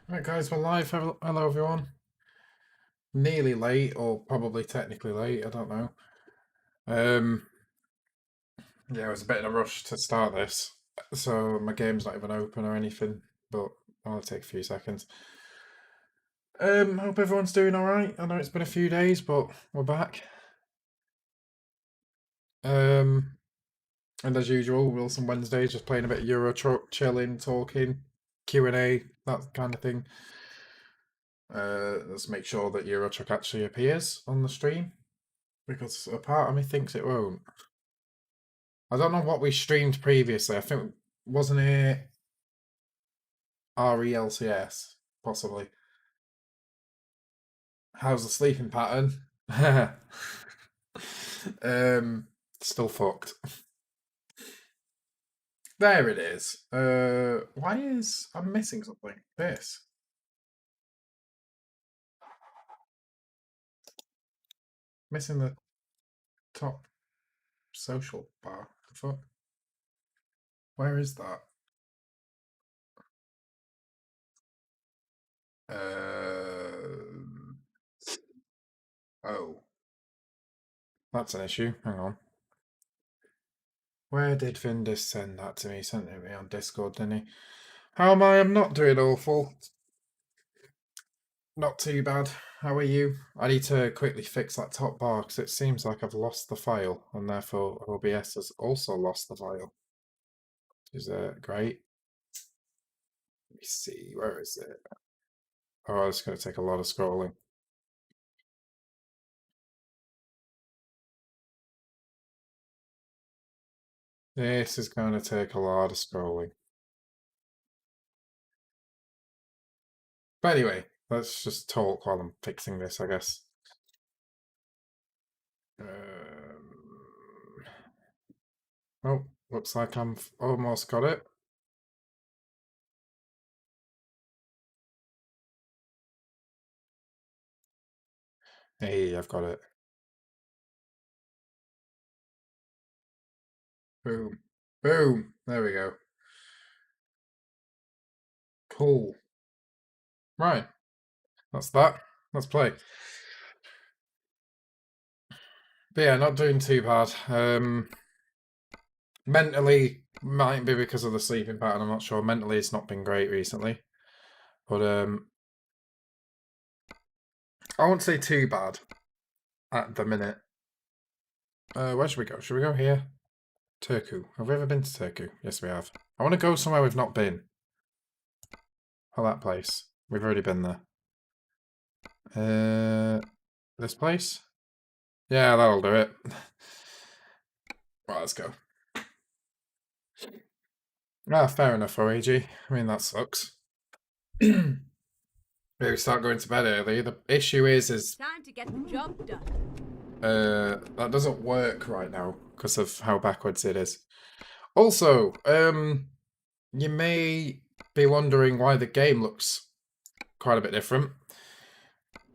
Right, guys, we're live. Hello, everyone. Nearly late, or probably technically late. I don't know. Yeah, I was a bit in a rush to start this, so my game's not even open or anything. But I'll take a few seconds. Hope everyone's doing all right. I know it's been a few days, but we're back. And as usual, Wilson Wednesdays, just playing a bit of Euro Truck, chilling, talking, Q&A, that kind of thing. Let's make sure that Euro Truck actually appears on the stream, because a part of me thinks it won't. I don't know what we streamed previously. I think, wasn't it RELCS, possibly? How's the sleeping pattern? Still fucked. There it is. Why is... I'm missing something. This. Missing the top social bar. The fuck? Where is that? Oh. That's an issue. Hang on. Where did Vindus send that to me? He sent it to me on Discord, didn't he? How am I? I'm not doing awful. Not too bad. How are you? I need to quickly fix that top bar because it seems like I've lost the file, and therefore OBS has also lost the file. Is that great? Let me see, where is it? Oh, it's going to take a lot of scrolling. This is going to take a lot of scrolling. But anyway, let's just talk while I'm fixing this, I guess. Oh, looks like I've almost got it. Hey, I've got it. Boom. Boom. There we go. Cool. Right. That's that. Let's play. But yeah, not doing too bad. Mentally, might be because of the sleeping pattern, I'm not sure. Mentally, it's not been great recently. But I won't say too bad at the minute. Where should we go? Should we go here? Turku. Have we ever been to Turku? Yes, we have. I want to go somewhere we've not been. Oh, that place. We've already been there. This place? Yeah, that'll do it. Right, let's go. Ah, fair enough, OAG. I mean, that sucks. Maybe start going to bed early. The issue is time to get the job done. That doesn't work right now because of how backwards it is. Also, you may be wondering why the game looks quite a bit different.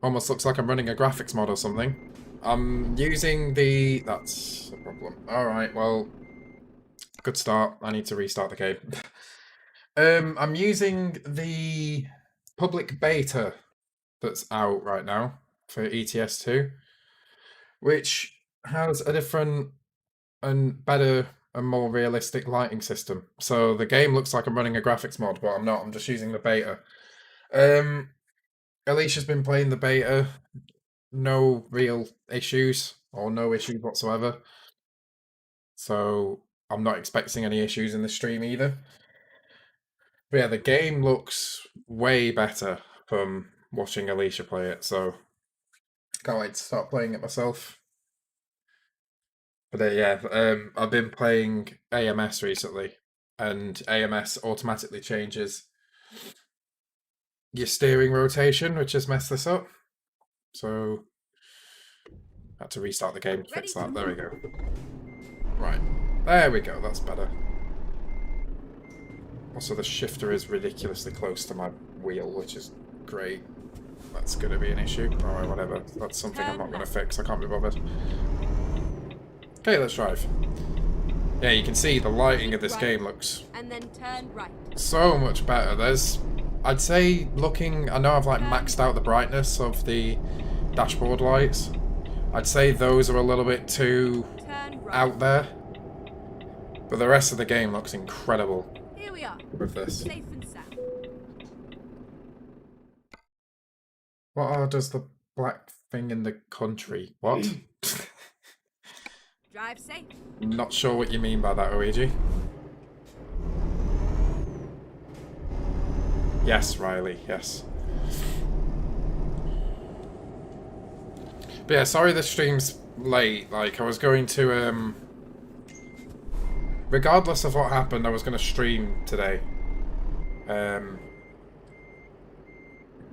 Almost looks like I'm running a graphics mod or something. I'm using the... That's a problem. Alright, well, good start. I need to restart the game. I'm using the public beta that's out right now for ETS2, which has a different and better and more realistic lighting system. So the game looks like I'm running a graphics mod, but I'm not. I'm just using the beta. Alicia's been playing the beta. No real issues, or no issues whatsoever. So I'm not expecting any issues in the stream either. But yeah, the game looks way better from watching Alicia play it, so can't wait to start playing it myself. But yeah, I've been playing AMS recently, and AMS automatically changes your steering rotation, which has messed this up. So I had to restart the game to fix that. There we go. Right, there we go. That's better. Also, the shifter is ridiculously close to my wheel, which is great. That's going to be an issue. Alright, whatever. That's something I'm not going to fix. I can't be bothered. Okay, let's drive. Yeah, you can see the lighting of this game looks and then turn right. so much better. There's I'd say looking, I know I've like maxed out the brightness of the dashboard lights. I'd say those are a little bit too out there. But the rest of the game looks incredible. Here we are. With this. Safe and sound. What does the black thing in the country? What? Drive safe. Not sure what you mean by that, Luigi. Yes, Riley, yes. But yeah, sorry the stream's late. Like, I was going to, regardless of what happened, I was going to stream today.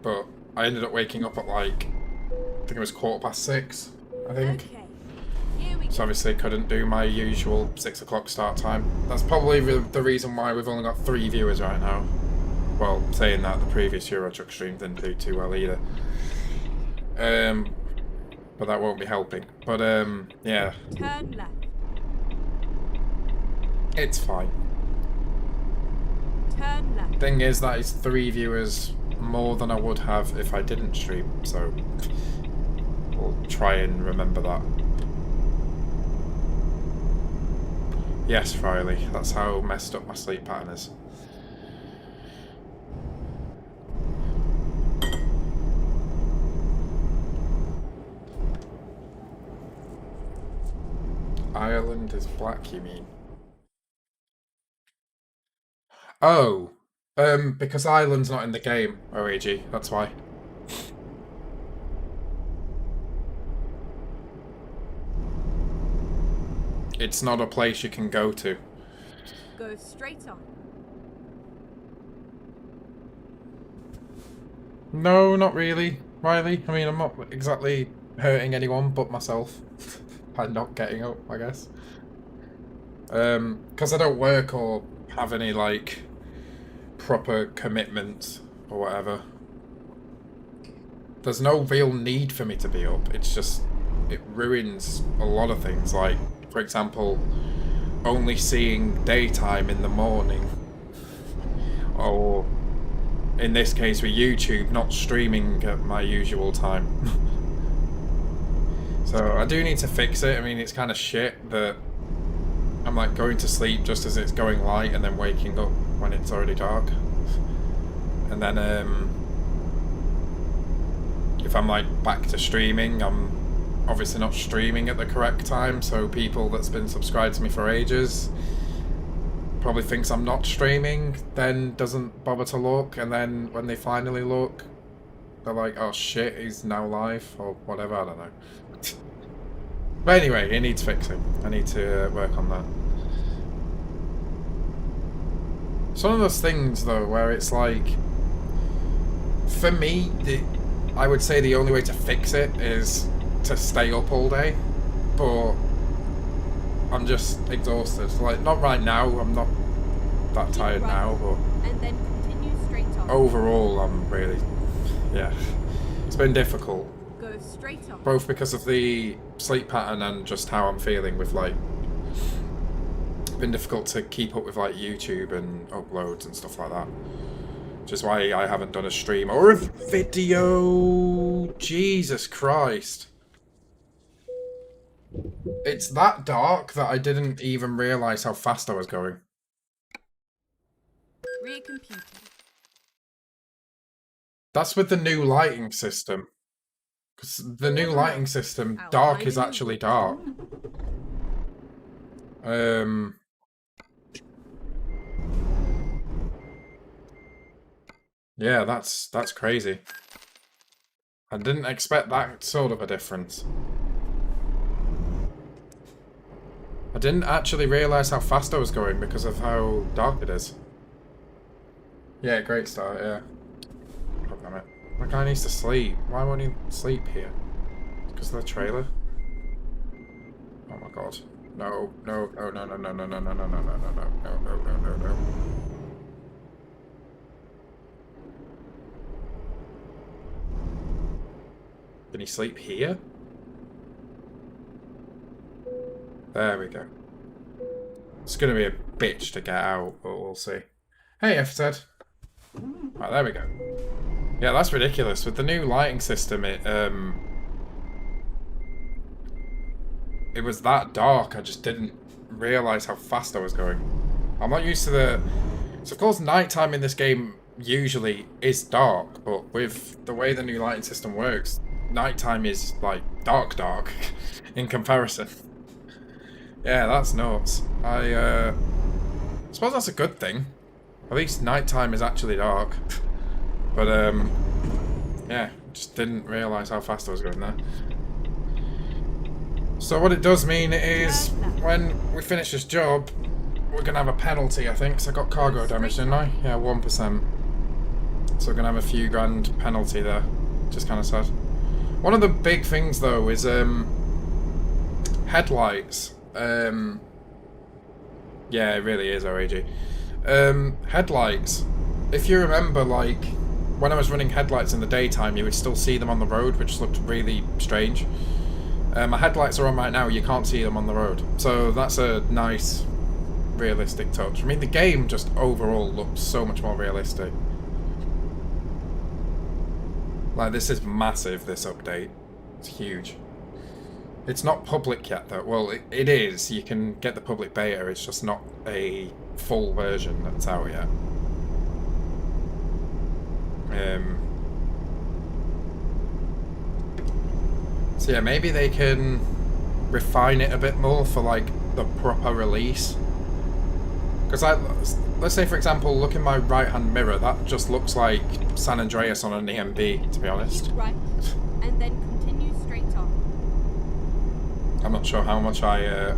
But I ended up waking up at like, I think it was 6:15, I think. Okay. Here we So obviously couldn't do my usual 6 o'clock start time. That's probably the reason why we've only got 3 viewers right now. Well, saying that, the previous Euro Truck stream didn't do too well either. But that won't be helping. But yeah. Turn left. It's fine. Turn left. Thing is, that is 3 viewers more than I would have if I didn't stream, so we'll try and remember that. Yes, Riley, that's how messed up my sleep pattern is. Ireland is black, you mean? Oh, because Ireland's not in the game, OAG, that's why. It's not a place you can go to. Go straight on. No, not really, Riley. I mean, I'm not exactly hurting anyone but myself. By not getting up, I guess. Because I don't work or have any, like, proper commitments or whatever. There's no real need for me to be up. It's just, it ruins a lot of things. Like, for example, only seeing daytime in the morning. Or, in this case with YouTube, not streaming at my usual time. So I do need to fix it. I mean, it's kind of shit that I'm like going to sleep just as it's going light and then waking up when it's already dark. And then if I'm like back to streaming, I'm obviously not streaming at the correct time, so people that's been subscribed to me for ages probably thinks I'm not streaming, then doesn't bother to look, and then when they finally look, they're like, oh shit, he's now live, or whatever, I don't know. But anyway, it needs fixing. I need to work on that. It's one of those things, though, where it's like, for me, I would say the only way to fix it is to stay up all day, but I'm just exhausted. Like, not right now, I'm not that tired now, but and then continue straight on. Overall, I'm really, yeah, it's been difficult. Go straight on. Both because of the sleep pattern and just how I'm feeling with, like, it's been difficult to keep up with, like, YouTube and uploads and stuff like that. Which is why I haven't done a stream or a video. Jesus Christ. It's that dark that I didn't even realise how fast I was going. Recomputing. That's with the new lighting system. Because the new lighting system, dark is actually dark. Yeah, that's crazy. I didn't expect that sort of a difference. I didn't actually realise how fast I was going because of how dark it is. Yeah, great start, yeah. God damn it. My guy needs to sleep. Why won't he sleep here? Because of the trailer? Oh my god. No, no, no, no, no, no, no, no, no, no, no, no, no, no, no, no, no, no. Can he sleep here? There we go. It's gonna be a bitch to get out, but we'll see. Hey, FZ. Right, there we go. Yeah, that's ridiculous. With the new lighting system, it was that dark. I just didn't realise how fast I was going. I'm not used to the... So, of course, nighttime in this game usually is dark, but with the way the new lighting system works, nighttime is, like, dark in comparison. Yeah, that's nuts. I suppose that's a good thing. At least nighttime is actually dark. But, yeah, just didn't realise how fast I was going there. So what it does mean is, when we finish this job, we're going to have a penalty, I think, because I got cargo damage, didn't I? Yeah, 1%. So we're going to have a few grand penalty there. Just kind of sad. One of the big things, though, is headlights. Yeah, it really is, OAG. Headlights. If you remember, like, when I was running headlights in the daytime, you would still see them on the road, which looked really strange. My headlights are on right now, you can't see them on the road. So that's a nice, realistic touch. I mean, the game just overall looks so much more realistic. Like, this is massive, this update. It's huge. It's not public yet, though. Well, it is. You can get the public beta, it's just not a full version that's out yet. So yeah, maybe they can refine it a bit more for like the proper release. Because let's say for example, look in my right hand mirror, that just looks like San Andreas on an EMB, to be honest. Keep right, and then continue straight on. I'm not sure how much I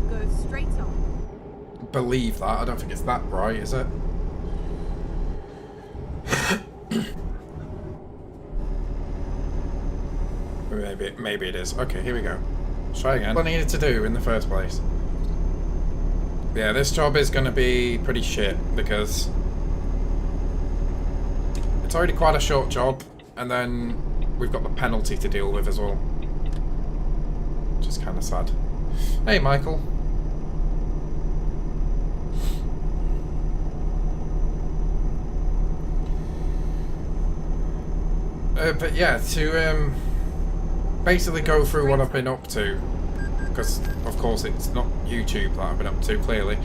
Go straight on. believe that. I don't think it's that bright, is it? Maybe it is. Okay, here we go. Let's try again. What I needed to do in the first place. Yeah, this job is going to be pretty shit because it's already quite a short job, and then we've got the penalty to deal with as well. Which is kind of sad. Hey, Michael. But yeah, to basically go through what I've been up to, because of course it's not YouTube that I've been up to, clearly.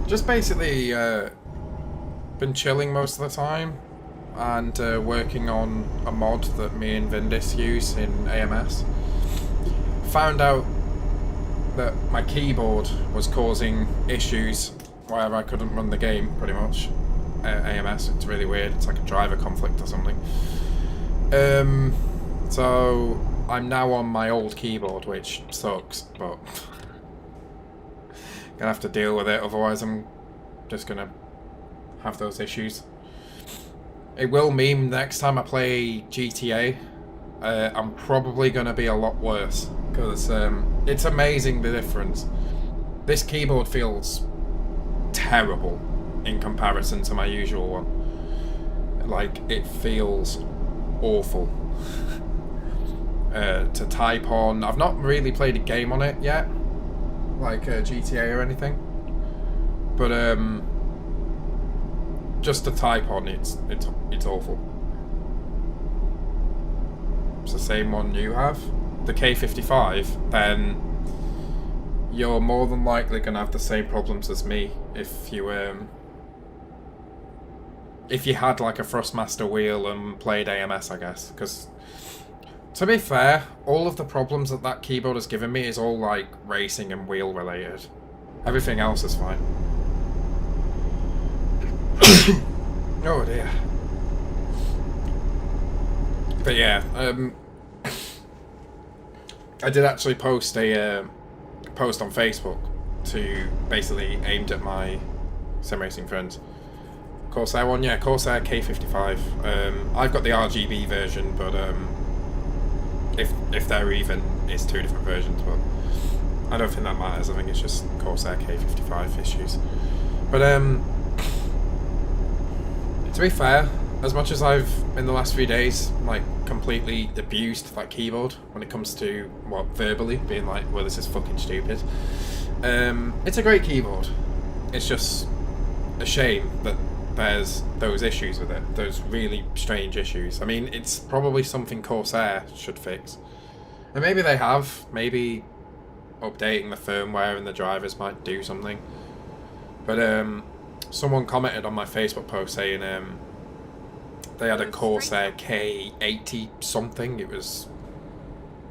Just basically been chilling most of the time and working on a mod that me and Vindis use in AMS. Found out that my keyboard was causing issues where I couldn't run the game, pretty much. AMS, it's really weird, it's like a driver conflict or something. So I'm now on my old keyboard, which sucks, but gonna have to deal with it, otherwise I'm just gonna have those issues. It will mean next time I play GTA, I'm probably gonna be a lot worse, because it's amazing the difference. This keyboard feels terrible in comparison to my usual one. Like, it feels awful to type on. I've not really played a game on it yet, like GTA or anything, but just to type on, it's awful. It's the same one you have, the K55, then you're more than likely gonna have the same problems as me if you had like a Thrustmaster wheel and played AMS, I guess. Because, to be fair, all of the problems that keyboard has given me is all like racing and wheel related. Everything else is fine. Oh dear. But yeah, I did actually post a post on Facebook to basically aimed at my sim racing friends. Corsair one, yeah, Corsair K55. I've got the RGB version, but if they're even, it's two different versions, but I don't think that matters. I think it's just Corsair K55 issues. But to be fair, as much as I've in the last few days like completely abused that keyboard when it comes to verbally being like, well, this is fucking stupid. It's a great keyboard. it's just a shame that there's those issues with it. Those really strange issues. I mean, it's probably something Corsair should fix. And maybe they have. Maybe updating the firmware and the drivers might do something. But someone commented on my Facebook post saying they had a Corsair K80 something. It was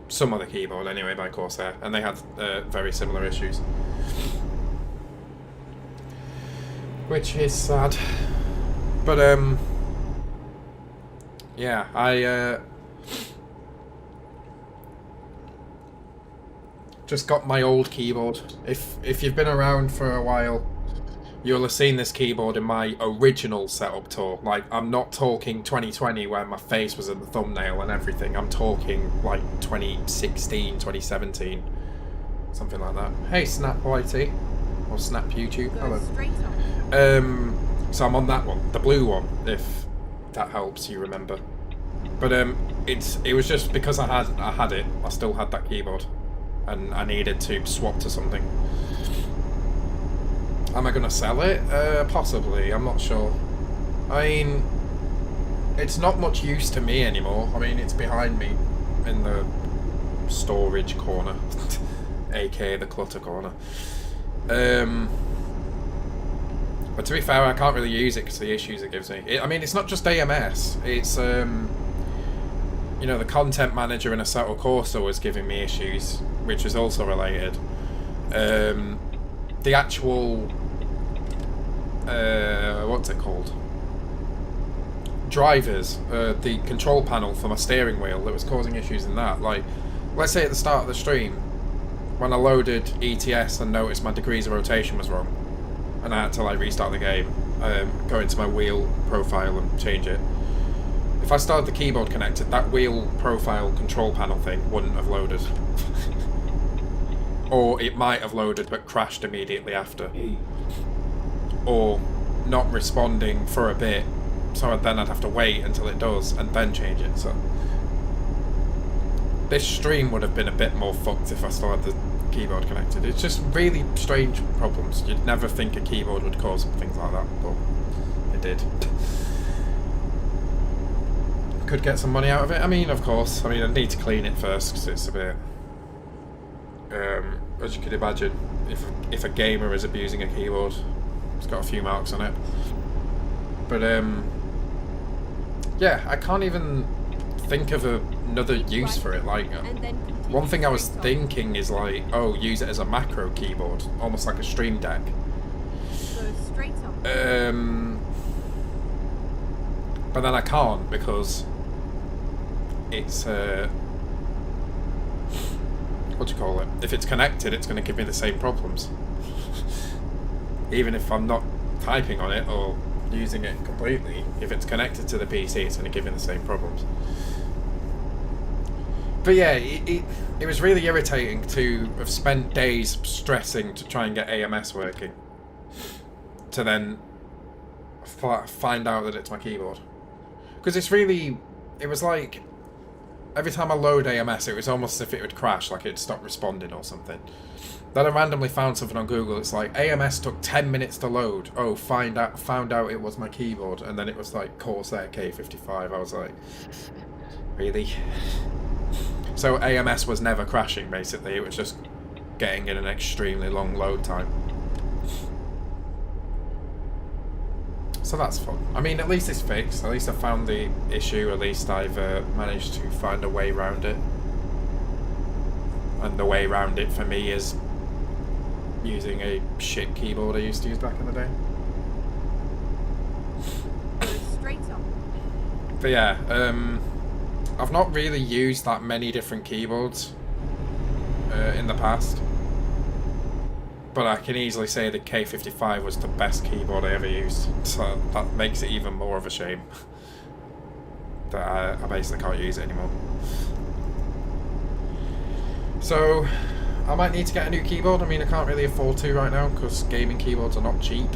some other keyboard anyway by Corsair, and they had very similar issues. Which is sad. But yeah, I just got my old keyboard. If you've been around for a while, you'll have seen this keyboard in my original setup tour. Like, I'm not talking 2020 where my face was in the thumbnail and everything. I'm talking like 2016, 2017, something like that. Hey, Snap YT or Snap YouTube. Hello. So I'm on that one, the blue one, if that helps you remember. But it was just because I had it. I still had that keyboard, and I needed to swap to something. Am I gonna sell it? Possibly. I'm not sure. I mean, it's not much use to me anymore. I mean, it's behind me in the storage corner, aka the clutter corner. But to be fair, I can't really use it because of the issues it gives me. I mean, it's not just AMS. It's you know, the content manager in Assetto Corsa was giving me issues, which is also related. The actual what's it called? Drivers, the control panel for my steering wheel that was causing issues in that. Like, let's say at the start of the stream, when I loaded ETS and noticed my degrees of rotation was wrong, and I had to like restart the game, go into my wheel profile and change it. If I started the keyboard connected, that wheel profile control panel thing wouldn't have loaded. Or it might have loaded but crashed immediately after. Or not responding for a bit, so then I'd have to wait until it does and then change it. So this stream would have been a bit more fucked if I still had the keyboard connected. It's just really strange problems. You'd never think a keyboard would cause things like that, but it did. Could get some money out of it. I mean, of course. I mean, I'd need to clean it first because it's a bit, as you could imagine, if a gamer is abusing a keyboard, it's got a few marks on it. But yeah, I can't even think of another use for it. Like, one thing I was thinking is like, oh, use it as a macro keyboard, almost like a Stream Deck. But then I can't because it's what do you call it? If it's connected, it's going to give me the same problems. Even if I'm not typing on it or using it completely, if it's connected to the PC, it's going to give me the same problems. But yeah, it was really irritating to have spent days stressing to try and get AMS working, to then find out that it's my keyboard. Because it was like, every time I load AMS, it was almost as if it would crash, like it'd stop responding or something. Then I randomly found something on Google, it's like, AMS took 10 minutes to load. Oh, found out it was my keyboard. And then it was like, Corsair K55. I was like, really? So AMS was never crashing, basically. It was just getting in an extremely long load time. So that's fun. I mean, at least it's fixed. At least I found the issue. At least I've managed to find a way around it. And the way around it for me is using a shit keyboard I used to use back in the day. Straight up. But yeah, I've not really used that many different keyboards in the past. But I can easily say the K55 was the best keyboard I ever used, so that makes it even more of a shame that I basically can't use it anymore. So I might need to get a new keyboard. I mean, I can't really afford to right now because gaming keyboards are not cheap.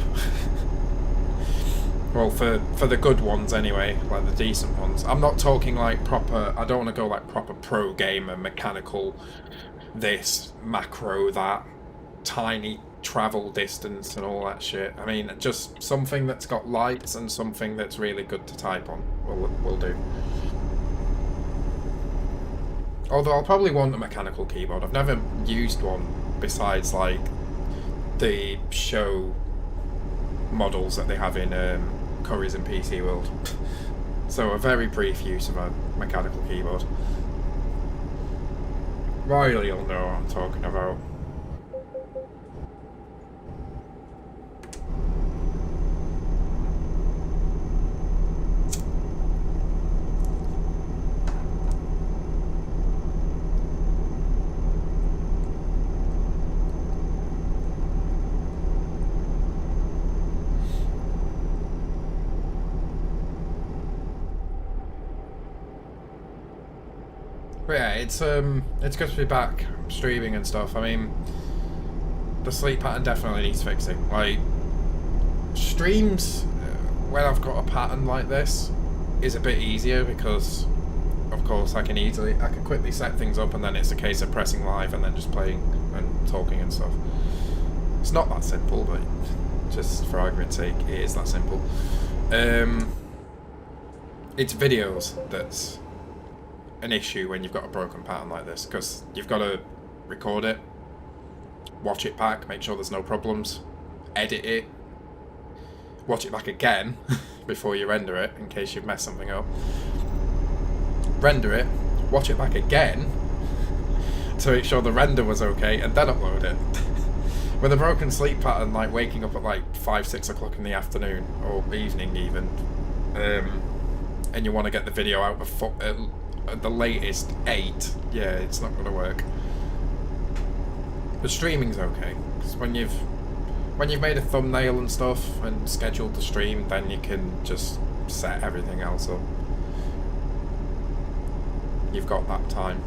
Well, for the good ones anyway, like the decent ones. I'm not talking like proper, I don't want to go like proper pro gamer, mechanical, this, macro, that. Tiny travel distance and all that shit. I mean, just something that's got lights and something that's really good to type on will do. Although I'll probably want a mechanical keyboard. I've never used one besides like the show models that they have in Currys and PC World. So a very brief use of a mechanical keyboard. Riley will know what I'm talking about. But yeah, it's good to be back streaming and stuff. I mean, the sleep pattern definitely needs fixing. Like, streams when I've got a pattern like this is a bit easier because, of course, I can quickly set things up, and then it's a case of pressing live and then just playing and talking and stuff. It's not that simple, but just for argument's sake, it is that simple. It's videos that's an issue when you've got a broken pattern like this, because you've got to record it, watch it back, make sure there's no problems, edit it, watch it back again before you render it in case you've messed something up, render it, watch it back again to make sure the render was okay, and then upload it. With a broken sleep pattern, like waking up at like 5-6 o'clock in the afternoon or evening even, and you want to get the video out before at the latest 8, yeah, it's not going to work. But streaming's okay, because when you've made a thumbnail and stuff and scheduled the stream, then you can just set everything else up. You've got that time.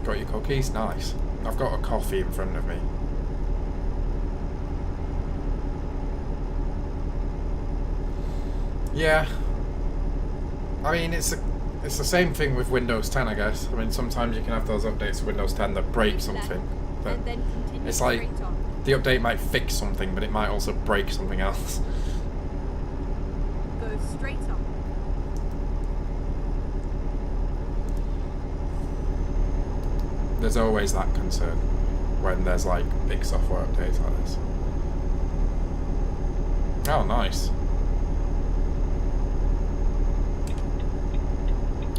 Got your cookies? Nice. I've got a coffee in front of me. Yeah, I mean it's the same thing with Windows 10, I guess. I mean sometimes you can have those updates to Windows 10 that break something. But it's like the update might fix something, but it might also break something else. Go straight up. There's always that concern when there's like big software updates like this. Oh, nice.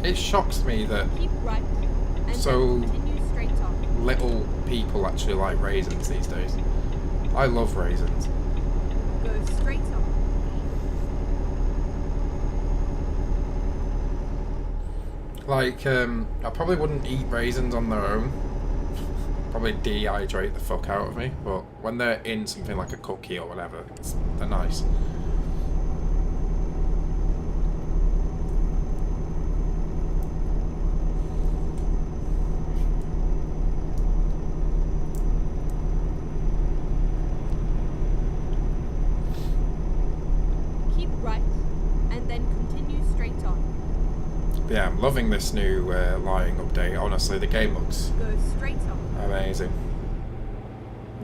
It shocks me that Right, so little people actually like raisins these days. I love raisins. Go straight up. Like, I probably wouldn't eat raisins on their own. Probably dehydrate the fuck out of me. But when they're in something like a cookie or whatever, they're nice. Yeah, I'm loving this new lying update. Honestly, the game looks amazing.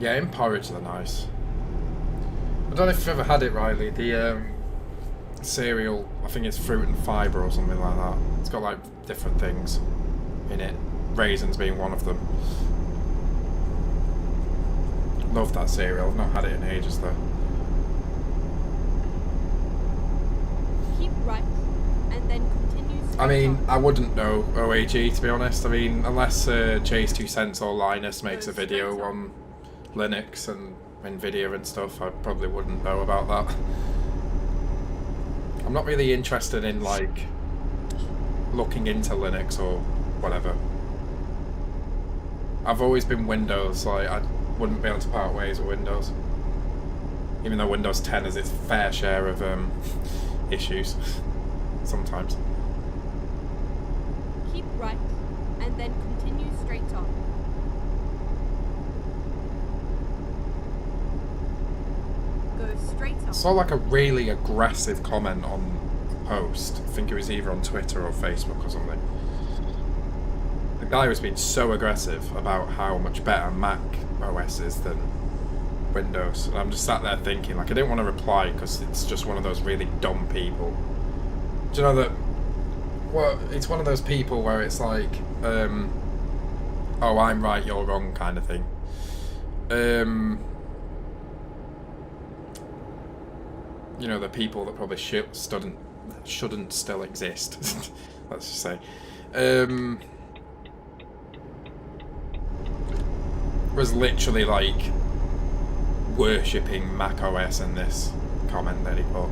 Yeah, in porridge they're nice. I don't know if you've ever had it, Riley. The cereal, I think it's fruit and fibre or something like that. It's got like different things in it. Raisins being one of them. Love that cereal. I've not had it in ages though. Keep right, and then continue. I mean, I wouldn't know OAG, to be honest. I mean, unless Chase 2 Cents or Linus makes a video on Linux and Nvidia and stuff, I probably wouldn't know about that. I'm not really interested in, like, looking into Linux or whatever. I've always been Windows, like, I wouldn't be able to part ways with Windows. Even though Windows 10 has its fair share of issues, sometimes. Keep right, and then continue straight on. Go straight on. I saw like a really aggressive comment on a post. I think it was either on Twitter or Facebook or something. the guy was being so aggressive about how much better Mac OS is than Windows, and I'm just sat there thinking, like, I didn't want to reply because it's just one of those really dumb people. Do you know that? Well, it's one of those people where it's like, oh, I'm right, you're wrong, kind of thing. You know, the people that probably shouldn't still exist. Let's just say. Was literally like worshipping Mac OS in this comment that he put,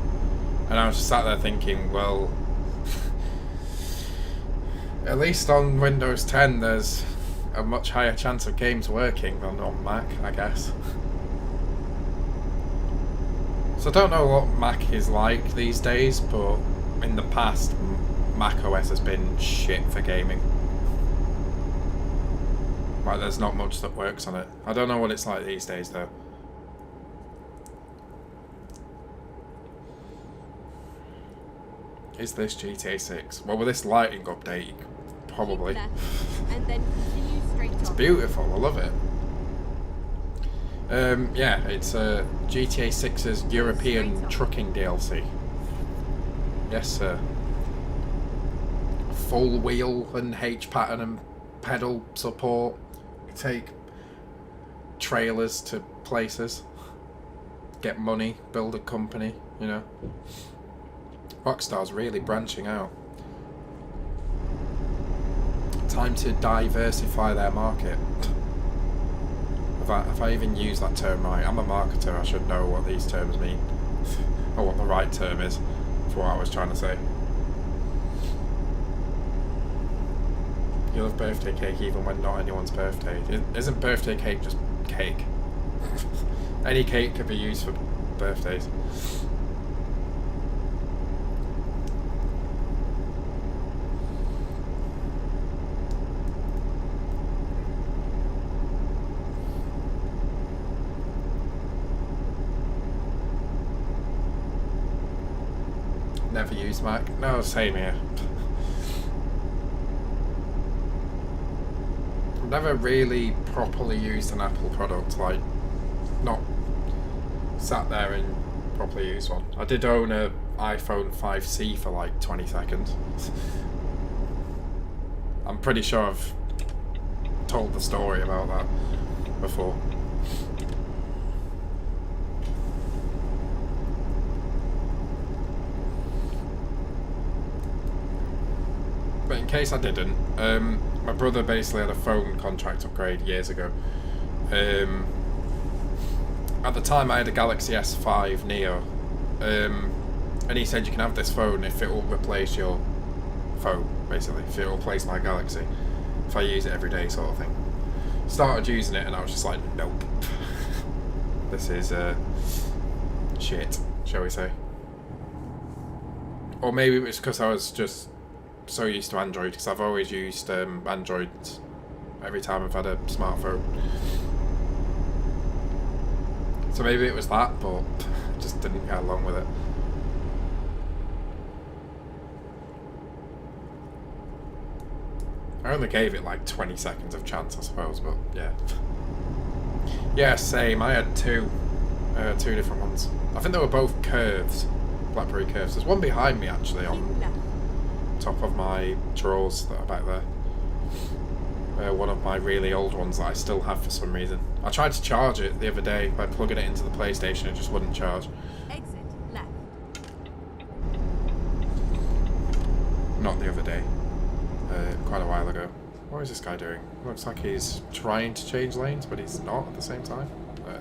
and I was just sat there thinking, well, at least on Windows 10 there's a much higher chance of games working than on Mac, I guess. So I don't know what Mac is like these days, but in the past Mac OS has been shit for gaming. Like, there's not much that works on it. I don't know what it's like these days though. Is this GTA 6? Well, with this lighting update, probably. Keep left, and then continue straight It's on. beautiful, I love it. Yeah, it's GTA 6's European trucking DLC. Yes, sir. Full wheel and H pattern and pedal support. Take trailers to places. Get money, build a company, you know. Rockstar's really branching out. Time to diversify their market. If I even use that term right, I'm a marketer, I should know what these terms mean. Or what the right term is for what I was trying to say. You love birthday cake even when not anyone's birthday. Isn't birthday cake just cake? Any cake could be used for birthdays. Never used Mac. No, same here. Never really properly used an Apple product, like, not sat there and properly used one. I did own a iPhone 5C for like 20 seconds. I'm pretty sure I've told the story about that before. But in case I didn't, my brother basically had a phone contract upgrade years ago. At the time I had a Galaxy S5 Neo, and he said you can have this phone if it will replace your phone, basically, if it will replace my Galaxy, if I use it every day, sort of thing. Started using it and I was just like, nope. This is shit, shall we say. Or maybe it was because I was just so used to Android, because I've always used Android every time I've had a smartphone. So maybe it was that, but I just didn't get along with it. I only gave it like 20 seconds of chance, I suppose, but yeah. Yeah, same. I had two different ones. I think they were both curves, BlackBerry curves. There's one behind me actually on Keep left. top of my drawers that are back there. One of my really old ones that I still have for some reason. I tried to charge it the other day by plugging it into the PlayStation, it just wouldn't charge. Exit left. Not the other day. Quite a while ago. What is this guy doing? Looks like he's trying to change lanes, but he's not at the same time.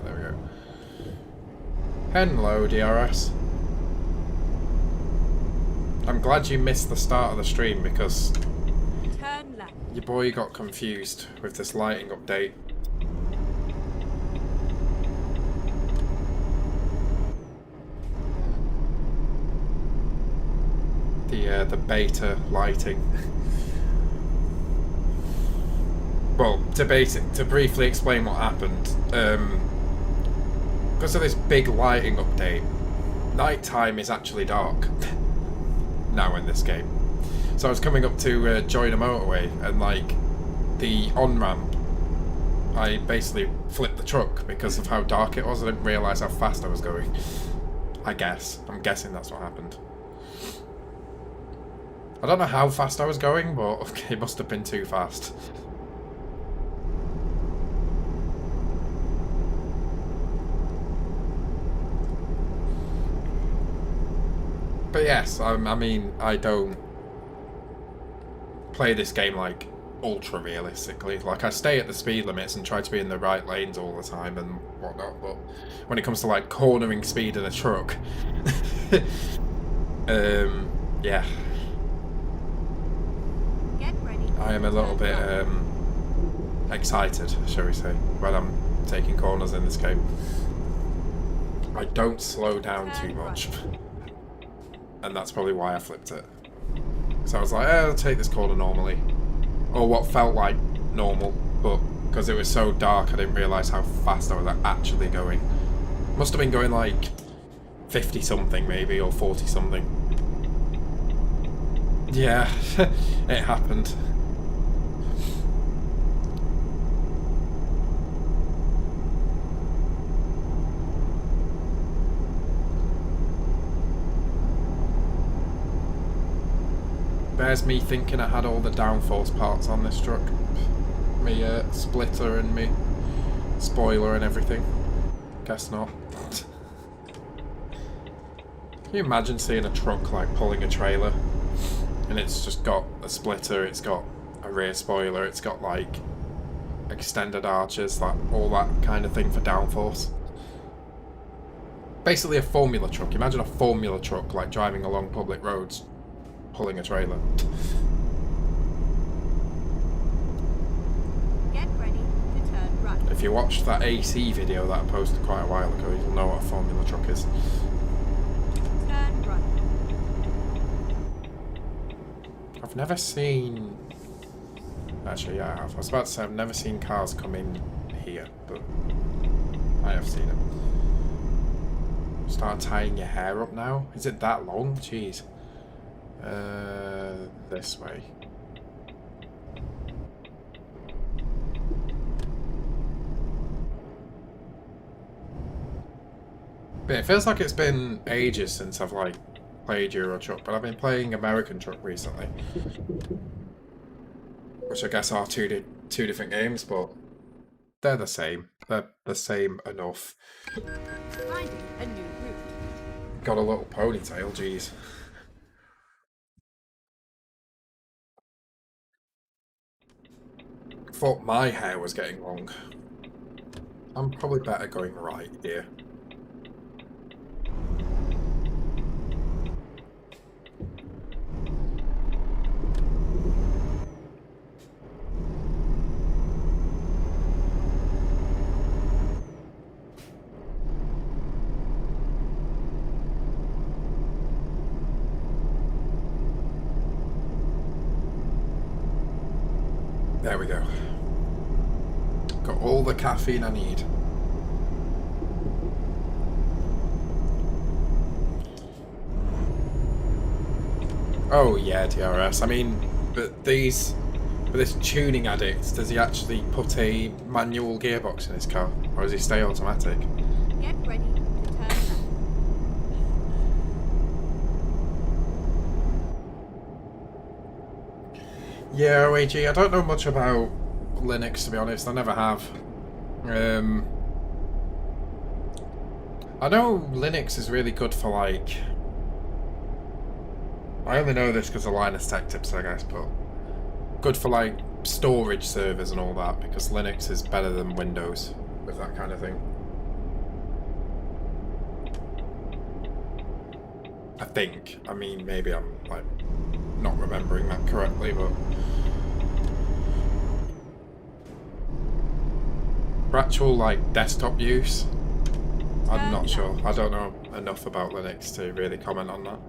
There we go. Hello, DRS. I'm glad you missed the start of the stream because Turn left. your boy got confused with this lighting update. The beta lighting. Well, to briefly explain what happened, because of this big lighting update, nighttime is actually dark now in this game. So I was coming up to join a motorway, and like the on-ramp, I basically flipped the truck because of how dark it was. I didn't realise how fast I was going. I guess. I'm guessing that's what happened. I don't know how fast I was going, but okay, it must have been too fast. But yes, I mean, I don't play this game like ultra realistically. Like, I stay at the speed limits and try to be in the right lanes all the time and whatnot, but when it comes to like cornering speed in a truck, yeah. Get ready. I am a little bit excited, shall we say, when I'm taking corners in this game. I don't slow down too much, and that's probably why I flipped it. So I was like, I'll take this corner normally, or what felt like normal, but because it was so dark I didn't realise how fast I was actually going. Must have been going like 50 something maybe, or 40 something. Yeah, it happened. There's me thinking I had all the downforce parts on this truck. Me splitter and me spoiler and everything. Guess not. Can you imagine seeing a truck like pulling a trailer and it's just got a splitter, it's got a rear spoiler, it's got like extended arches, like all that kind of thing for downforce. Basically a formula truck. Imagine a formula truck like driving along public roads pulling a trailer. Get ready to turn right. If you watched that AC video that I posted quite a while ago, you'll know what a formula truck is. Turn right. I've never seen... Actually, yeah, I have. I was about to say I've never seen cars come in here, but I have seen them. Start tying your hair up now? Is it that long? Jeez. This way. But it feels like it's been ages since I've like played Euro Truck, but I've been playing American Truck recently, which I guess are two different games, but they're the same. They're the same enough. Finding a new route. Got a little ponytail, jeez. Thought my hair was getting long. I'm probably better going right here. There we go. Got all the caffeine I need. Oh yeah, DRS. I mean, but this tuning addict, does he actually put a manual gearbox in his car? Or does he stay automatic? Get ready to turn left. Yeah, OAG, I don't know much about Linux, to be honest. I never have. I know Linux is really good for, like... I only know this because of Linus Tech Tips, I guess, but... Good for, like, storage servers and all that, because Linux is better than Windows with that kind of thing. I think. I mean, maybe I'm, like, not remembering that correctly, but... For actual, like, desktop use, I'm not sure. I don't know enough about Linux to really comment on that.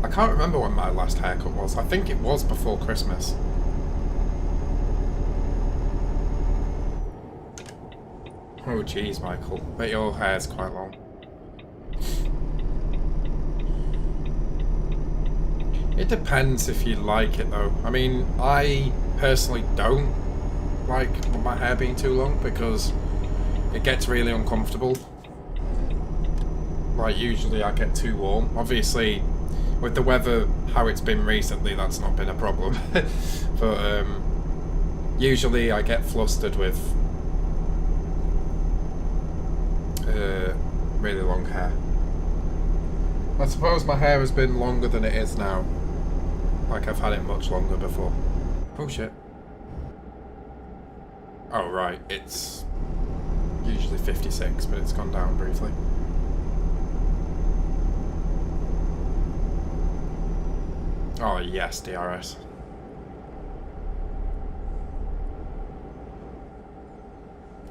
I can't remember when my last haircut was. I think it was before Christmas. Oh jeez, Michael. But your hair's quite long. It depends if you like it though. I mean, I personally don't like my hair being too long because it gets really uncomfortable. Like, usually I get too warm. Obviously, with the weather, how it's been recently, that's not been a problem. But usually I get flustered with really long hair. I suppose my hair has been longer than it is now. Like, I've had it much longer before. Oh shit. Oh right, it's usually 56, but it's gone down briefly. Oh yes, DRS.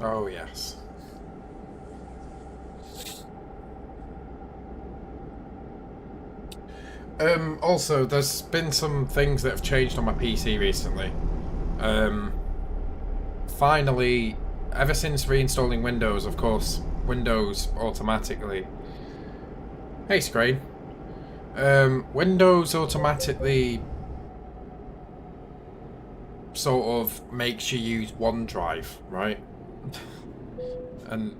Oh yes. Also, there's been some things that have changed on my PC recently. Finally, ever since reinstalling Windows, of course, Windows automatically... Hey, Screen. Windows automatically sort of makes you use OneDrive, right? And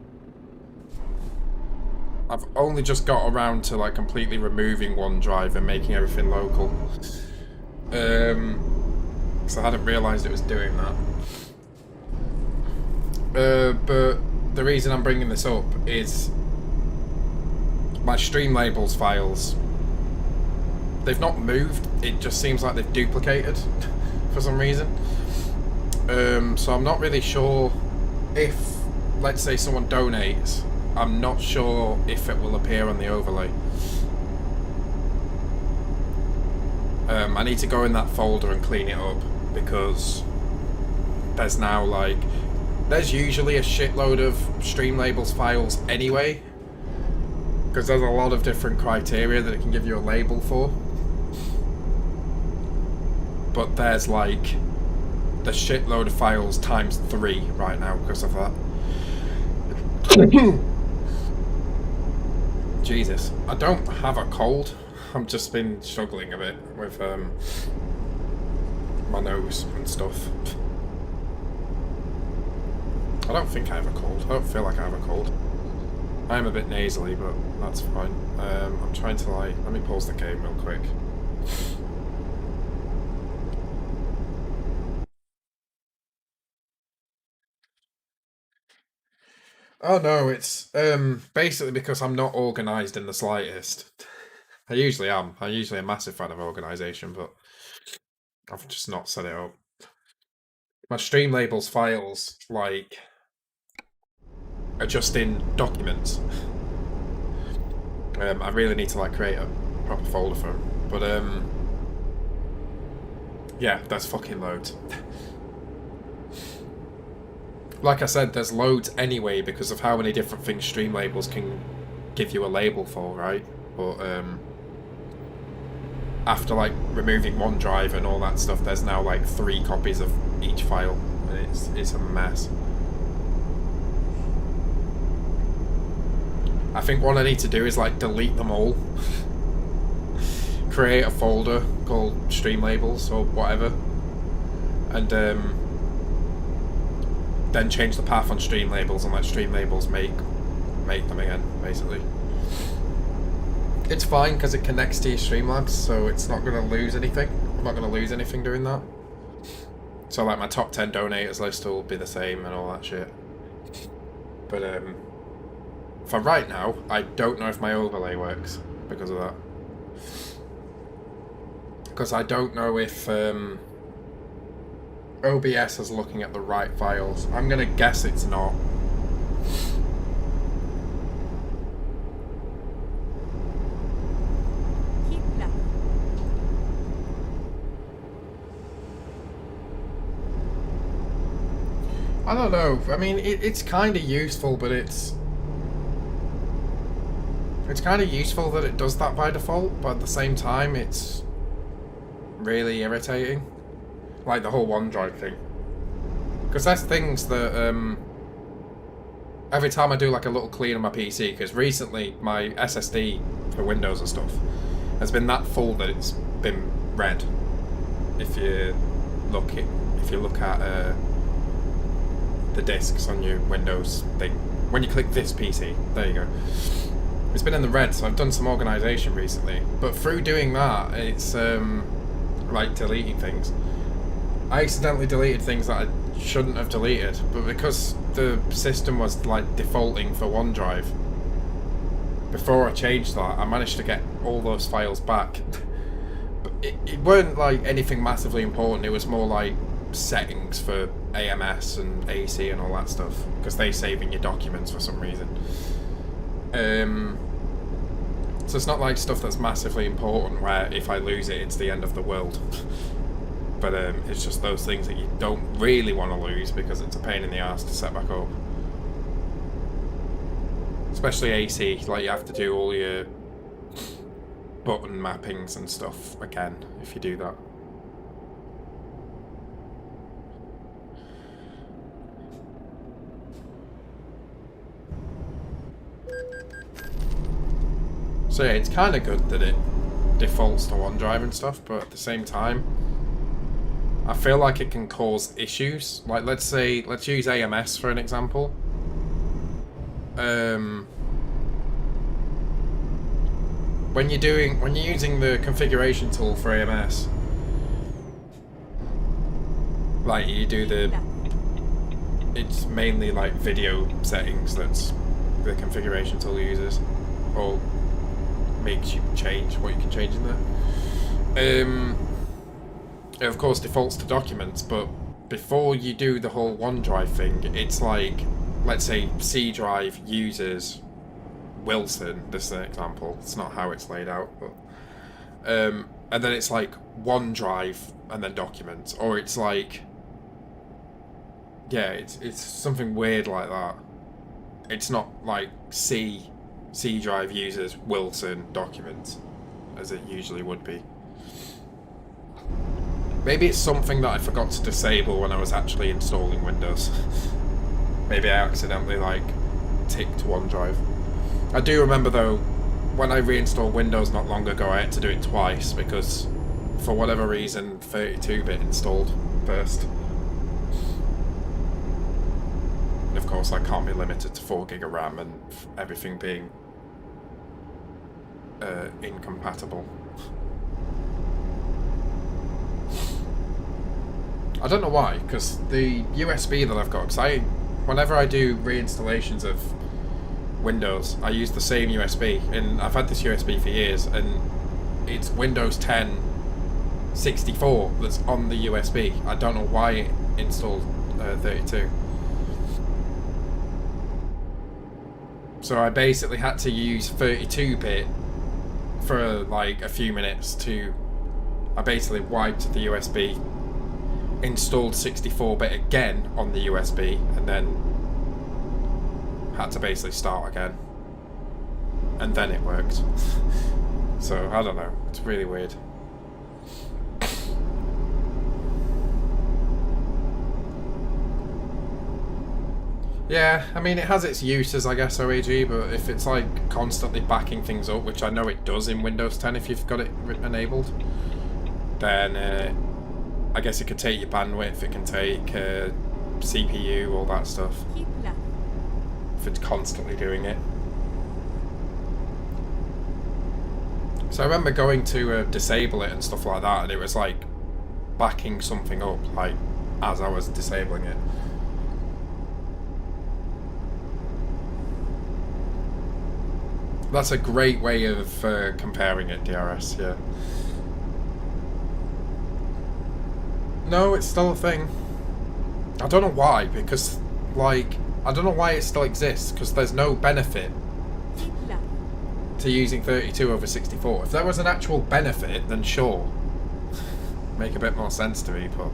I've only just got around to like completely removing OneDrive and making everything local. So I hadn't realised it was doing that. But the reason I'm bringing this up is my stream labels files. They've not moved, it just seems like they've duplicated for some reason. So I'm not really sure if, let's say someone donates, I'm not sure if it will appear on the overlay. I need to go in that folder and clean it up because there's now like, there's usually a shitload of stream labels files anyway, because there's a lot of different criteria that it can give you a label for. But there's like the shitload of files times 3 right now because of that. Jesus, I don't have a cold. I've just been struggling a bit with my nose and stuff. I don't think I have a cold. I don't feel like I have a cold. I am a bit nasally, but that's fine. I'm trying to like, let me pause the game real quick. Oh no, it's basically because I'm not organised in the slightest. I usually am. I'm usually a massive fan of organisation, but I've just not set it up. My stream labels files, like, are just in documents. I really need to like create a proper folder for them. But yeah, there's fucking loads. Like I said, there's loads anyway because of how many different things stream labels can give you a label for, right? But after like removing OneDrive and all that stuff, there's now like 3 copies of each file, and it's a mess. I think what I need to do is like delete them all, create a folder called stream labels or whatever, and then change the path on stream labels and let stream labels make them again, basically. It's fine because it connects to your Streamlabs, so it's not going to lose anything. I'm not going to lose anything doing that. So like my top 10 donators list will be the same and all that shit. But for right now, I don't know if my overlay works because of that. Because I don't know if OBS is looking at the right files. I'm gonna guess it's not. Keep left. I don't know. I mean, it's kind of useful, but it's kind of useful that it does that by default, but at the same time, it's really irritating. Like the whole OneDrive thing. Because that's things that, every time I do like a little clean on my PC, because recently my SSD for Windows and stuff has been that full that it's been red. If you look at the discs on your Windows thing, when you click this PC, there you go. It's been in the red, so I've done some organisation recently. But through doing that, it's like deleting things. I accidentally deleted things that I shouldn't have deleted, but because the system was like defaulting for OneDrive, before I changed that, I managed to get all those files back. But it weren't like anything massively important. It was more like settings for AMS and AC and all that stuff, because they save in your documents for some reason. So it's not like stuff that's massively important where if I lose it, it's the end of the world. But it's just those things that you don't really want to lose because it's a pain in the ass to set back up. Especially AC, like you have to do all your button mappings and stuff again if you do that. So yeah, it's kind of good that it defaults to OneDrive and stuff, but at the same time, I feel like it can cause issues. Like let's use AMS for an example. When you're using the configuration tool for AMS, like you do it's mainly like video settings that's the configuration tool uses, or makes you change what you can change in there. It of course defaults to documents, but before you do the whole OneDrive thing, it's like, let's say C drive uses Wilson, this is an example, it's not how it's laid out, but and then it's like OneDrive and then documents, or it's like, yeah, it's something weird like that. It's not like C drive uses Wilson documents as it usually would be. Maybe it's something that I forgot to disable when I was actually installing Windows. Maybe I accidentally like ticked OneDrive. I do remember though, when I reinstalled Windows not long ago, I had to do it twice because for whatever reason 32-bit installed first. And of course I can't be limited to 4 gig of RAM and everything being incompatible. I don't know why, because the USB that I've got, because whenever I do reinstallations of Windows, I use the same USB, and I've had this USB for years, and it's Windows 10 64 that's on the USB. I don't know why it installed 32. So I basically had to use 32-bit for like a few minutes I basically wiped the USB, installed 64-bit again on the USB, and then had to basically start again. And then it worked. So, I don't know. It's really weird. Yeah, I mean, it has its uses, I guess, OAG, but if it's like constantly backing things up, which I know it does in Windows 10 if you've got it enabled, then I guess it could take your bandwidth, it can take CPU, all that stuff. Keep left. If it's constantly doing it. So I remember going to disable it and stuff like that, and it was like backing something up, like as I was disabling it. That's a great way of comparing it, DRS, yeah. No, it's still a thing. I don't know why, because, like, I don't know why it still exists, because there's no benefit Keep left. to using 32 over 64. If there was an actual benefit, then sure. Make a bit more sense to me, but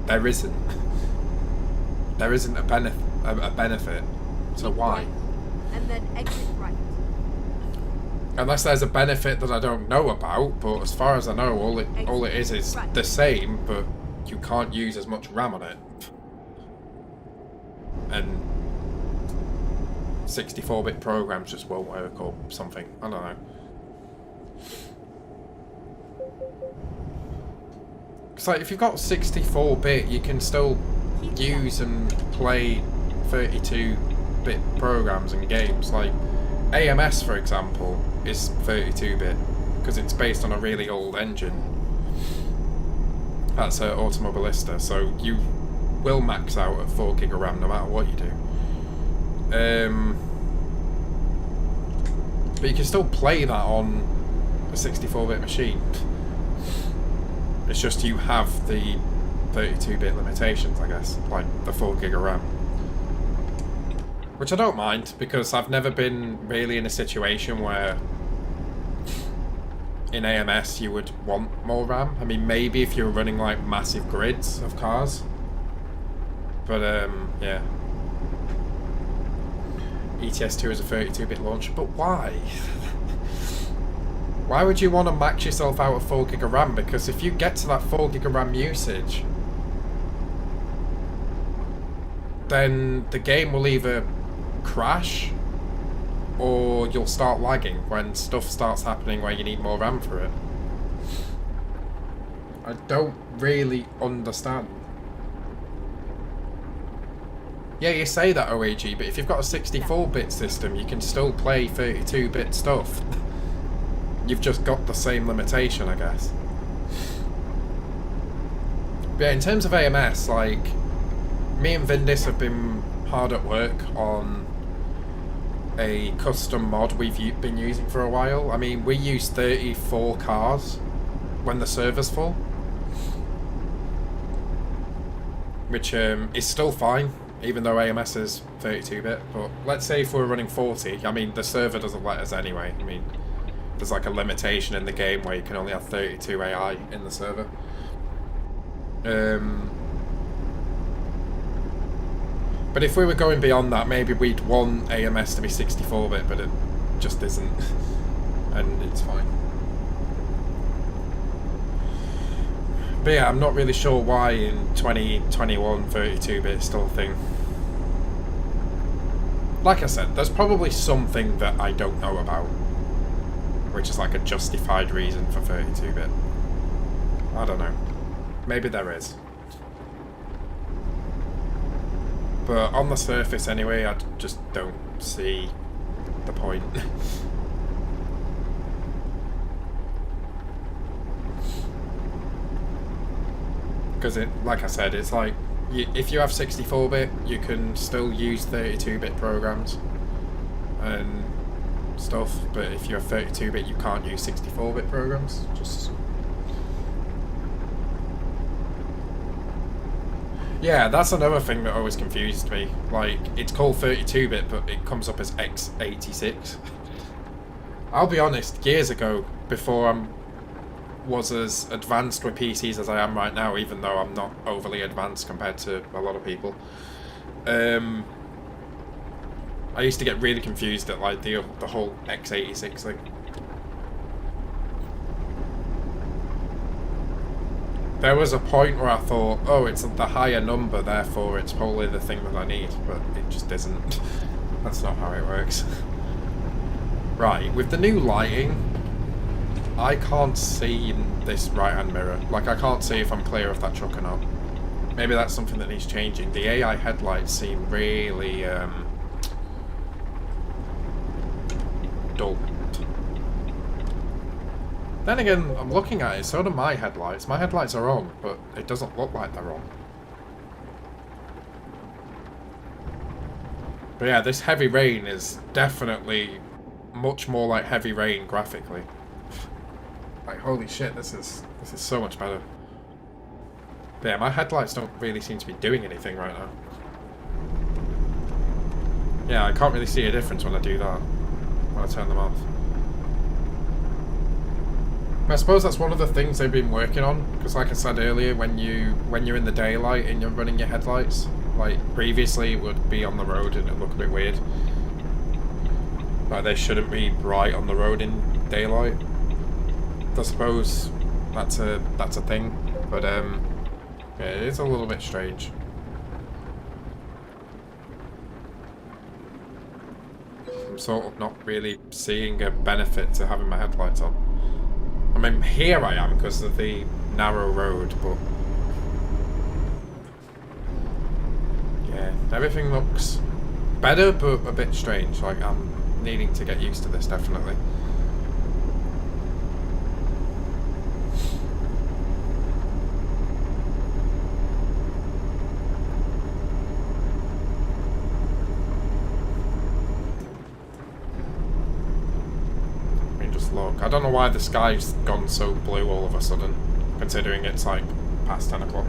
there isn't. There isn't a benefit, so Keep why? right, and then exit right. Unless there's a benefit that I don't know about, but as far as I know, all it is the same, but you can't use as much RAM on it. And 64-bit programs just won't work or something. I don't know. It's like if you've got 64-bit, you can still use and play 32-bit programs and games. Like AMS, for example, is 32-bit because it's based on a really old engine. That's Automobilista, so you will max out at 4 gig of RAM no matter what you do. But you can still play that on a 64-bit machine. It's just you have the 32-bit limitations, I guess, like the 4 gig of RAM. Which I don't mind, because I've never been really in a situation where in AMS you would want more RAM. I mean, maybe if you were running like massive grids of cars. But yeah. ETS2 is a 32-bit launcher, but why? Why would you want to max yourself out at 4 gig of RAM? Because if you get to that 4 gig of RAM usage, then the game will either crash or you'll start lagging when stuff starts happening where you need more RAM for it. I don't really understand. Yeah, you say that, OAG, but if you've got a 64-bit system, you can still play 32-bit stuff. You've just got the same limitation, I guess. But yeah, in terms of AMS, like, me and Vindis have been hard at work on a custom mod we've been using for a while. I mean, we use 34 cars when the server's full, which is still fine, even though AMS is 32-bit. But let's say if we're running 40, I mean, the server doesn't let us anyway. I mean, there's like a limitation in the game where you can only have 32 AI in the server. But if we were going beyond that, maybe we'd want AMS to be 64-bit, but it just isn't. And it's fine. But yeah, I'm not really sure why in 2021 32-bit is still a thing. Like I said, there's probably something that I don't know about, which is like a justified reason for 32-bit. I don't know. Maybe there is. But on the surface anyway, I just don't see the point. Because it, like I said, it's like, if you have 64-bit, you can still use 32-bit programs and stuff, but if you have 32-bit, you can't use 64-bit programs. Just... yeah, that's another thing that always confused me. Like, it's called 32-bit, but it comes up as x86. I'll be honest, years ago, before I was as advanced with PCs as I am right now, even though I'm not overly advanced compared to a lot of people, I used to get really confused at like the whole x86 thing. There was a point where I thought, oh, it's the higher number, therefore it's probably the thing that I need, but it just isn't. That's not how it works. Right, with the new lighting, I can't see in this right-hand mirror. Like, I can't see if I'm clear of that truck or not. Maybe that's something that needs changing. The AI headlights seem really, dull. Then again, I'm looking at it, so do my headlights. My headlights are on, but it doesn't look like they're on. But yeah, this heavy rain is definitely much more like heavy rain graphically. Like, holy shit, this is so much better. But yeah, my headlights don't really seem to be doing anything right now. Yeah, I can't really see a difference when I do that, when I turn them off. I suppose that's one of the things they've been working on, because like I said earlier, when you're in the daylight and you're running your headlights, like previously it would be on the road and it'd look a bit weird. Like, they shouldn't be bright on the road in daylight. I suppose that's a thing, but yeah, it is a little bit strange. I'm sort of not really seeing a benefit to having my headlights on. I mean, here I am because of the narrow road, but yeah, everything looks better, but a bit strange. Like, I'm needing to get used to this, definitely. Look, I don't know why the sky's gone so blue all of a sudden, considering it's like past 10 o'clock.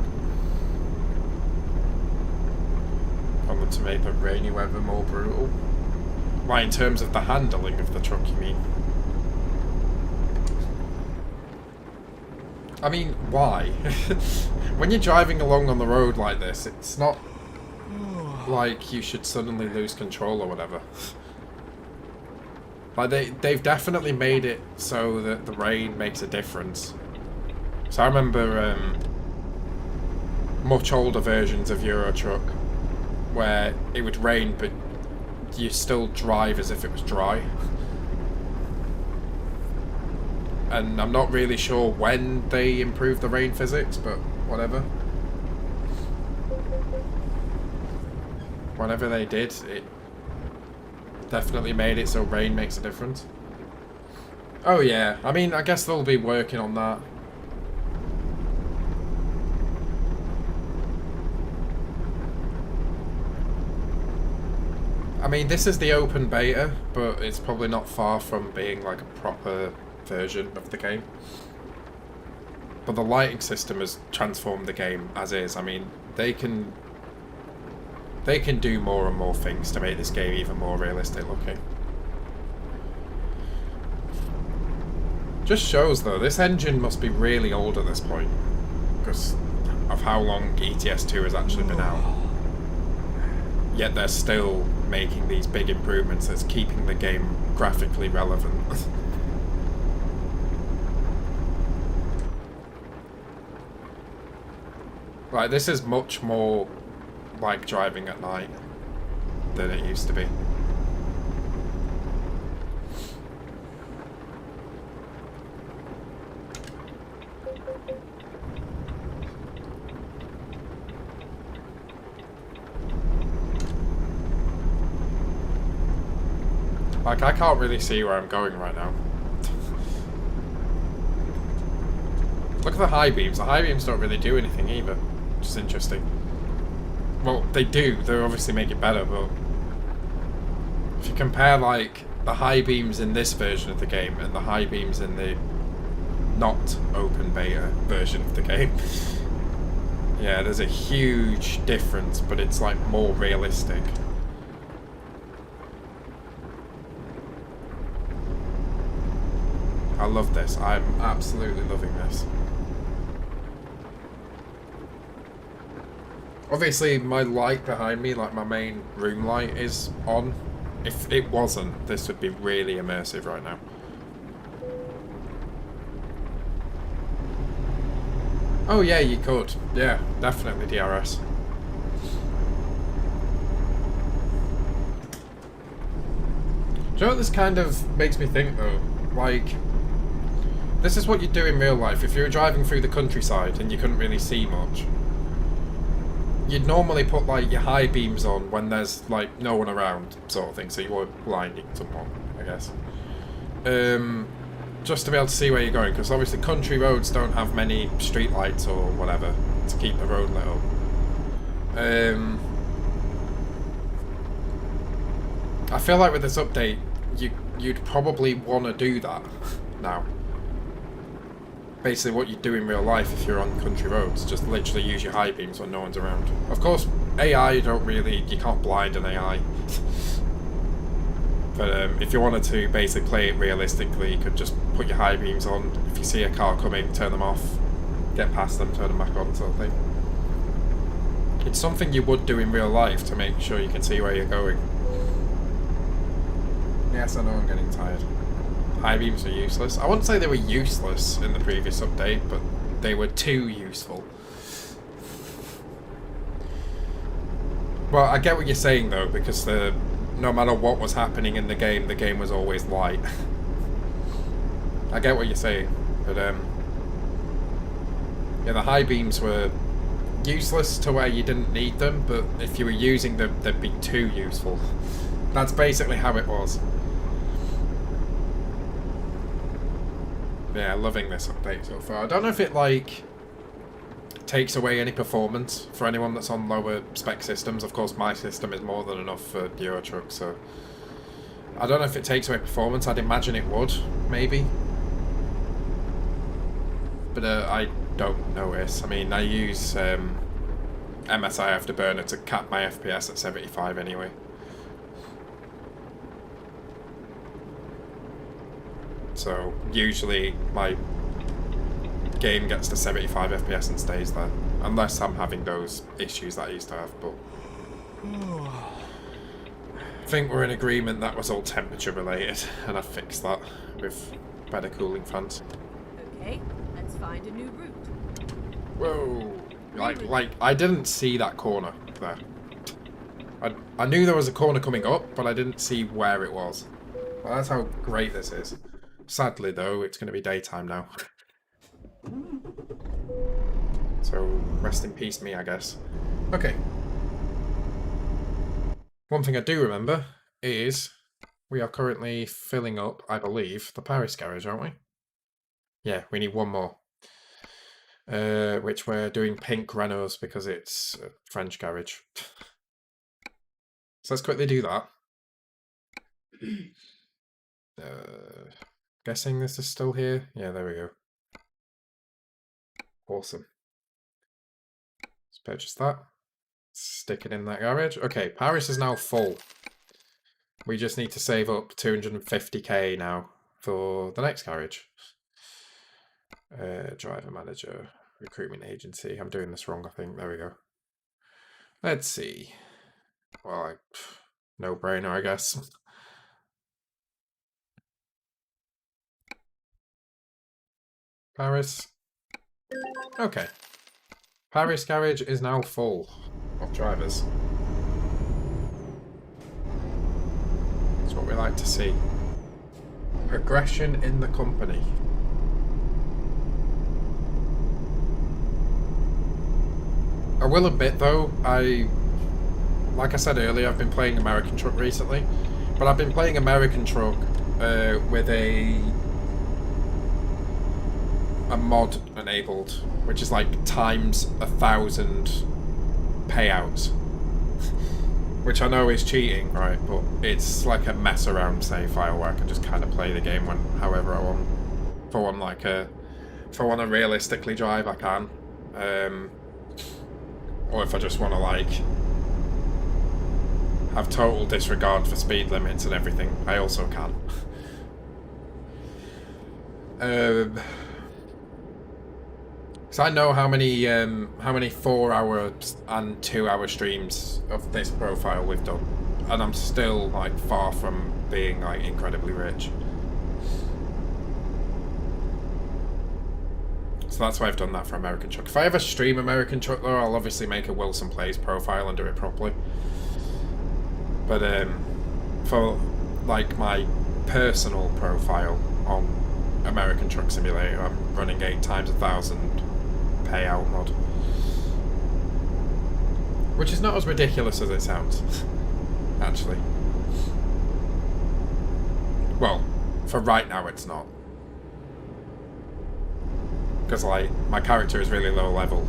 Probably to make the rainy weather more brutal. Why, in terms of the handling of the truck, you mean? I mean, why? When you're driving along on the road like this, it's not like you should suddenly lose control or whatever. Like, they've definitely made it so that the rain makes a difference. So I remember much older versions of Euro Truck where it would rain, but you still drive as if it was dry. And I'm not really sure when they improved the rain physics, but whatever. Whenever they did, it definitely made it so rain makes a difference. Oh yeah, I mean, I guess they'll be working on that. I mean, this is the open beta, but it's probably not far from being like a proper version of the game. But the lighting system has transformed the game as is. I mean, they can do more and more things to make this game even more realistic looking. Just shows though, this engine must be really old at this point, because of how long ETS2 has actually been out. Yet they're still making these big improvements that's keeping the game graphically relevant. Like, this is much more like driving at night than it used to be. Like, I can't really see where I'm going right now. Look at the high beams. The high beams don't really do anything either, which is interesting. Well, they do. They obviously make it better, but if you compare, like, the high beams in this version of the game and the high beams in the not open beta version of the game, yeah, there's a huge difference, but it's, like, more realistic. I love this. I'm absolutely loving this. Obviously, my light behind me, like my main room light, is on. If it wasn't, this would be really immersive right now. Oh yeah, you could. Yeah, definitely DRS. Do you know what this kind of makes me think though? Like, this is what you'd do in real life if you were driving through the countryside and you couldn't really see much. You'd normally put like your high beams on when there's like no one around, sort of thing, so you weren't blinding someone, I guess. Just to be able to see where you're going, because obviously country roads don't have many street lights or whatever to keep the road lit up. I feel like with this update, you'd probably want to do that now. Basically what you do in real life if you're on country roads, just literally use your high beams when no one's around. Of course, AI, you can't blind an AI. But if you wanted to basically play it realistically, you could just put your high beams on. If you see a car coming, turn them off, get past them, turn them back on, sort of thing. It's something you would do in real life to make sure you can see where you're going. Yes, I know I'm getting tired. High beams are useless. I wouldn't say they were useless in the previous update, but they were too useful. Well, I get what you're saying though, because no matter what was happening in the game was always light. I get what you're saying. But yeah, the high beams were useless to where you didn't need them, but if you were using them, they'd be too useful. That's basically how it was. Yeah, loving this update so far. I don't know if it, like, takes away any performance for anyone that's on lower spec systems. Of course, my system is more than enough for Euro Truck, so I don't know if it takes away performance. I'd imagine it would, maybe. But I don't notice. I mean, I use MSI Afterburner to cap my FPS at 75 anyway. So usually my game gets to 75 FPS and stays there. Unless I'm having those issues that I used to have, but I think we're in agreement that was all temperature related, and I fixed that with better cooling fans. Okay, let's find a new route. Whoa! Like I didn't see that corner there. I knew there was a corner coming up, but I didn't see where it was. Well, that's how great this is. Sadly, though, it's going to be daytime now. So, rest in peace me, I guess. Okay. One thing I do remember is we are currently filling up, I believe, the Paris garage, aren't we? Yeah, we need one more. Which we're doing pink Renaults because it's a French garage. So let's quickly do that. Guessing this is still here? Yeah, there we go. Awesome. Let's purchase that. Stick it in that garage. Okay, Paris is now full. We just need to save up 250k now for the next garage. Driver manager, recruitment agency. I'm doing this wrong, I think. There we go. Let's see. Well, no brainer, I guess. Paris. Okay. Paris garage is now full of drivers. That's what we like to see. Progression in the company. I will admit though, like I said earlier, I've been playing American Truck recently, but I've been playing American Truck with a mod enabled, which is like times 1,000 payouts, which I know is cheating, right? But it's like a mess around save file where I can just kind of play the game however I want. If I want to realistically drive, I can. Or if I just want to like have total disregard for speed limits and everything, I also can. So I know how many 4-hour and 2-hour streams of this profile we've done, and I'm still like far from being like incredibly rich. So that's why I've done that for American Truck. If I ever stream American Truck though, I'll obviously make a WilsonPlays profile and do it properly. But for like my personal profile on American Truck Simulator, I'm running 8 times 1,000 payout mod, which is not as ridiculous as it sounds. Actually, well, for right now it's not, because like my character is really low level,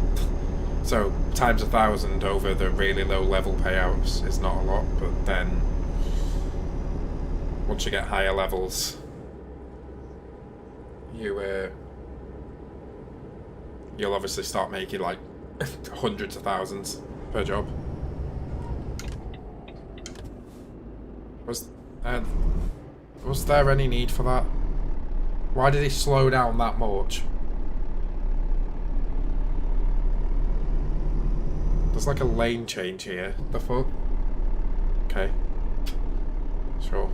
so times 1,000 over the really low level payouts is not a lot. But then once you get higher levels, you'll obviously start making like hundreds of thousands per job. Was there any need for that? Why did he slow down that much? There's like a lane change here. The fuck? Okay. Sure.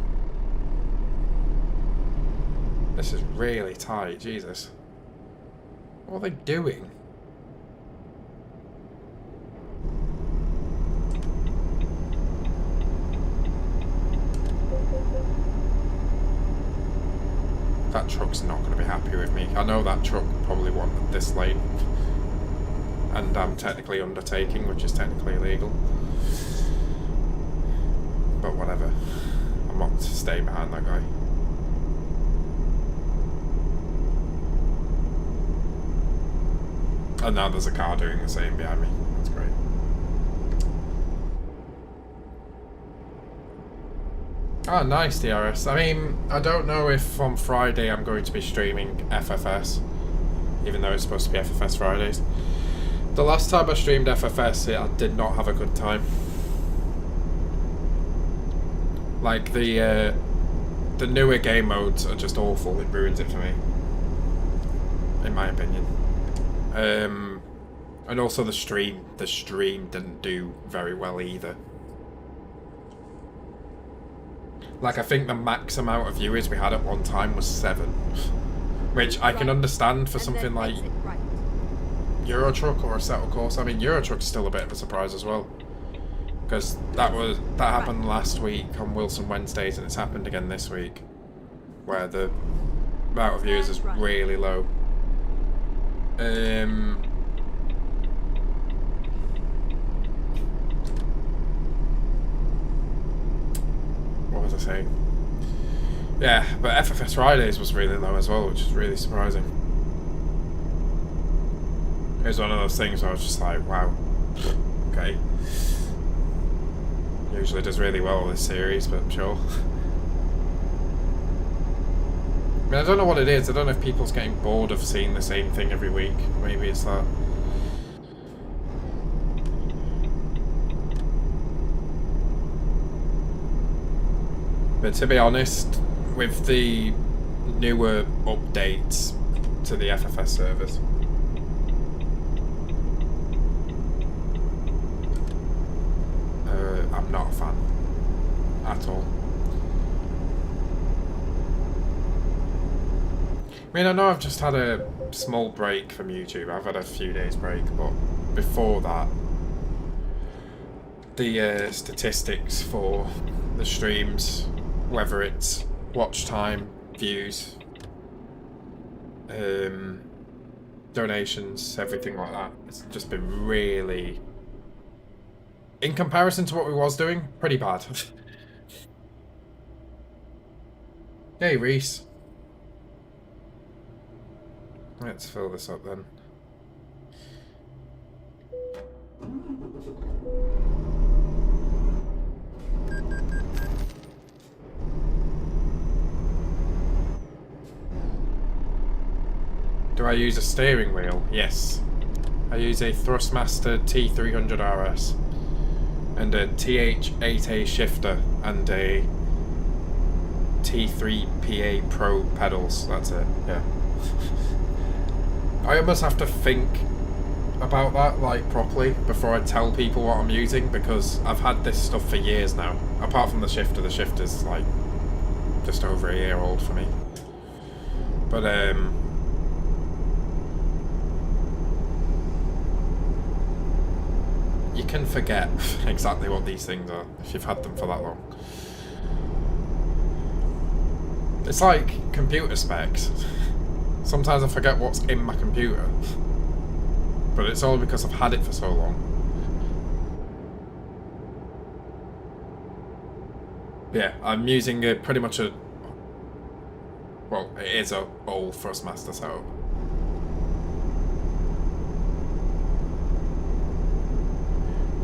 This is really tight, Jesus. What are they doing? That truck's not going to be happy with me. I know that that truck probably wanted this lane. And I'm technically undertaking, which is technically illegal. But whatever. I'm not staying behind that guy. And now there's a car doing the same behind me. That's great. Oh, nice, DRS. I mean, I don't know if on Friday I'm going to be streaming FFS, even though it's supposed to be FFS Fridays. The last time I streamed FFS, I did not have a good time. Like, the newer game modes are just awful. It ruins it for me, in my opinion. And also the stream didn't do very well either. Like, I think the max amount of viewers we had at one time was 7. Which I can understand for something like Euro Truck or a Settle Course. I mean, Euro Truck's still a bit of a surprise as well. Because that happened last week on Wilson Wednesdays, and it's happened again this week. Where the amount of viewers is really low. What was I saying? Yeah, but FFS Fridays was really low as well, which is really surprising. It was one of those things where I was just like, wow, okay. Usually does really well with this series, but sure. I mean, I don't know what it is. I don't know if people's getting bored of seeing the same thing every week. Maybe it's that. But to be honest, with the newer updates to the FFS servers, I'm not a fan at all. I mean, I know I've just had a small break from YouTube. I've had a few days break, but before that, the statistics for the streams, whether it's watch time, views, donations, everything like that, it's just been really, in comparison to what we was doing, pretty bad. Hey, Reese. Let's fill this up then. Do I use a steering wheel? Yes. I use a Thrustmaster T300 RS and a TH8A shifter and a T3PA Pro pedals. That's it, yeah. I almost have to think about that, like, properly before I tell people what I'm using, because I've had this stuff for years now. Apart from the shifter's like just over a year old for me. But you can forget exactly what these things are if you've had them for that long. It's like computer specs. Sometimes I forget what's in my computer, but it's all because I've had it for so long. Yeah, I'm using pretty much a, well, it is a old Thrustmaster setup.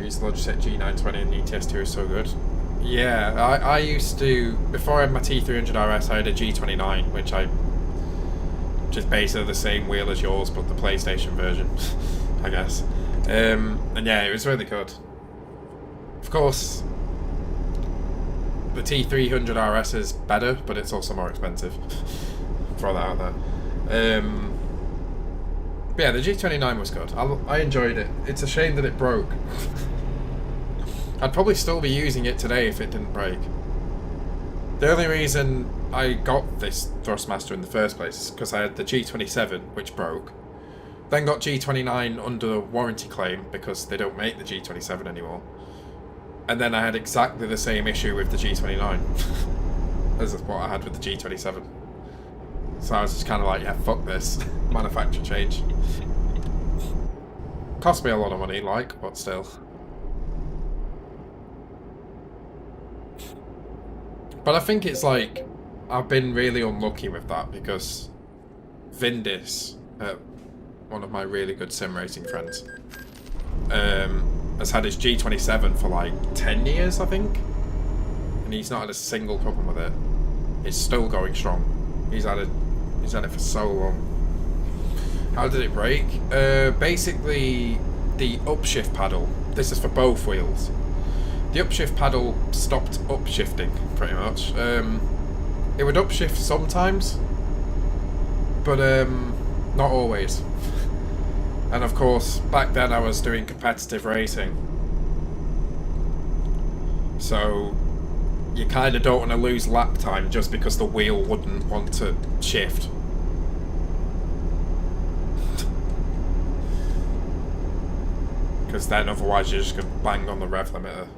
Use Logitech G920 and ETS2 is so good. Yeah, I used to, before I had my T300 RS, I had a G29, which is basically the same wheel as yours, but the PlayStation version, I guess. And yeah, it was really good. Of course, the T300 RS is better, but it's also more expensive. Throw that out there. But yeah, the G29 was good. I enjoyed it. It's a shame that it broke. I'd probably still be using it today if it didn't break. The only reason I got this Thrustmaster in the first place is because I had the G27, which broke. Then got G29 under a warranty claim because they don't make the G27 anymore. And then I had exactly the same issue with the G29 as what I had with the G27. So I was just kind of like, yeah, fuck this. manufacturer change. Cost me a lot of money, like, but still. But I think it's like, I've been really unlucky with that because Vindis, one of my really good sim racing friends, has had his G27 for like 10 years, I think. And he's not had a single problem with it. It's still going strong. He's had it for so long. How did it break? Basically, the upshift paddle, this is for both wheels. The upshift paddle stopped upshifting, pretty much. It would upshift sometimes, but not always. And of course, back then I was doing competitive racing. So, you kind of don't want to lose lap time just because the wheel wouldn't want to shift. Because then otherwise you're just going to bang on the rev limiter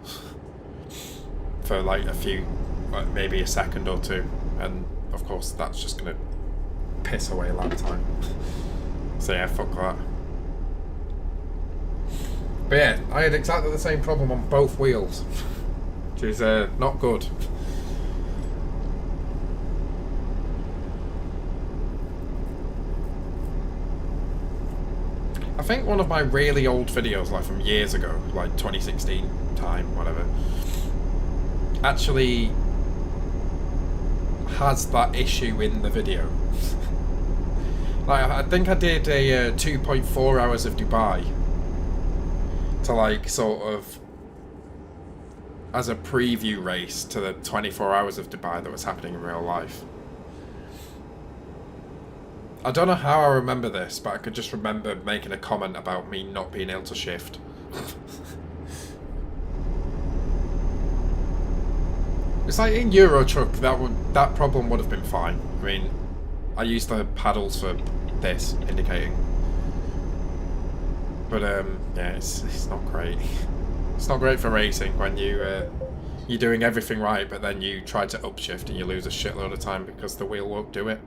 for like a few, like maybe a second or two. And of course that's just going to piss away lap time. So yeah, fuck that. But yeah, I had exactly the same problem on both wheels. Which is not good. I think one of my really old videos, like from years ago, like 2016 time, whatever, actually has that issue in the video. Like, I think I did a 2.4 hours of Dubai to like sort of as a preview race to the 24 hours of Dubai that was happening in real life. I don't know how I remember this, but I could just remember making a comment about me not being able to shift. It's like in Euro Truck, that problem would have been fine. I mean, I used the paddles for this, indicating. But yeah, it's not great. It's not great for racing when you're doing everything right, but then you try to upshift and you lose a shitload of time because the wheel won't do it.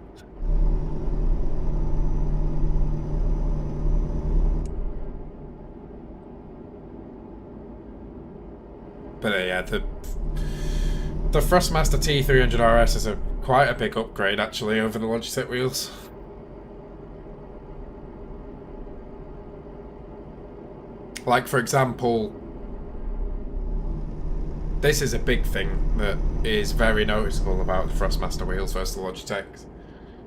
But yeah, the Thrustmaster T300RS is quite a big upgrade actually over the Logitech wheels. Like for example, this is a big thing that is very noticeable about the Thrustmaster wheels versus the Logitech.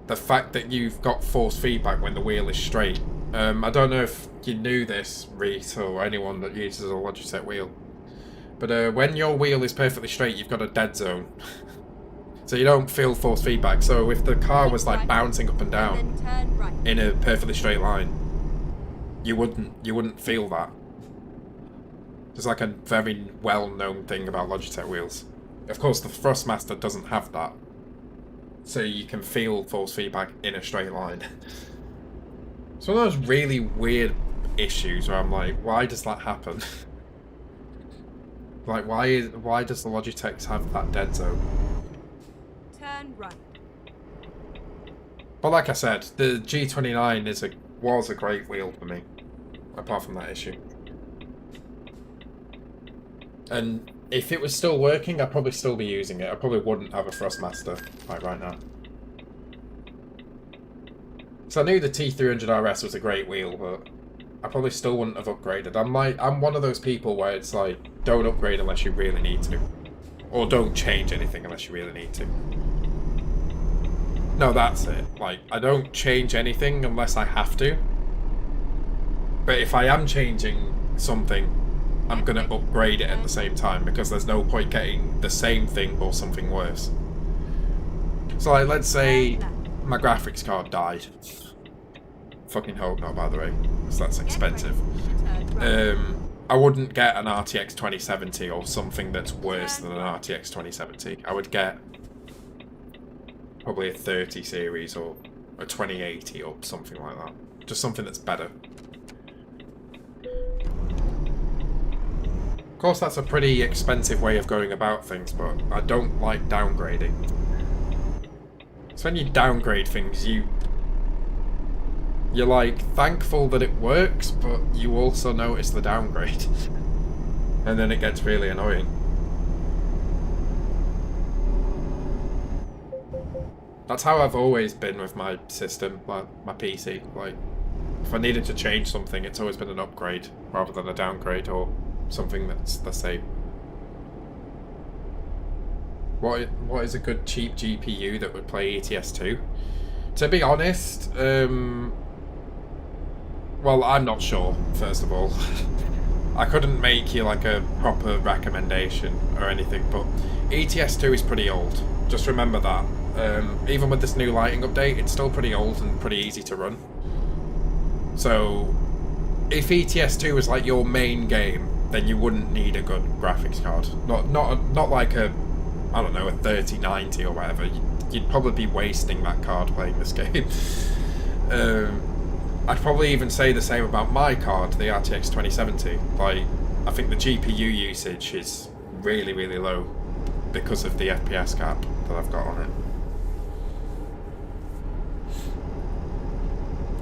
The fact that you've got force feedback when the wheel is straight. I don't know if you knew this, Reese, or anyone that uses a Logitech wheel. But when your wheel is perfectly straight, you've got a dead zone. So you don't feel force feedback. So if the car was like bouncing up and down in a perfectly straight line, you wouldn't feel that. It's like a very well-known thing about Logitech wheels. Of course, the Thrustmaster doesn't have that. So you can feel force feedback in a straight line. It's one of those really weird issues where I'm like, why does that happen? Like, why does the Logitech have that dead zone? Turn right. But like I said, the G29 was a great wheel for me, apart from that issue. And if it was still working, I'd probably still be using it. I probably wouldn't have a Thrustmaster like right now. So I knew the T300RS was a great wheel, but I probably still wouldn't have upgraded. I'm one of those people where it's like, don't upgrade unless you really need to. Or don't change anything unless you really need to. No, that's it. Like, I don't change anything unless I have to. But if I am changing something, I'm going to upgrade it at the same time, because there's no point getting the same thing or something worse. So like, let's say my graphics card died. Fucking hope not, by the way, because that's expensive. I wouldn't get an RTX 2070 or something that's worse than an RTX 2070. I would get probably a 30 series or a 2080 or something like that. Just something that's better. Of course, that's a pretty expensive way of going about things, but I don't like downgrading. So when you downgrade things, you're like thankful that it works, but you also notice the downgrade. And then it gets really annoying. That's how I've always been with my system, like my PC. Like, if I needed to change something, it's always been an upgrade rather than a downgrade or something that's the same. What is a good cheap GPU that would play ETS2? To be honest, well, I'm not sure, first of all. I couldn't make you like a proper recommendation or anything, but ETS2 is pretty old. Just remember that. Even with this new lighting update, it's still pretty old and pretty easy to run. So, if ETS2 was like your main game, then you wouldn't need a good graphics card. Not like a, I don't know, a 3090 or whatever. You'd probably be wasting that card playing this game. I'd probably even say the same about my card, the RTX 2070. Like, I think the GPU usage is really, really low because of the FPS cap that I've got on it.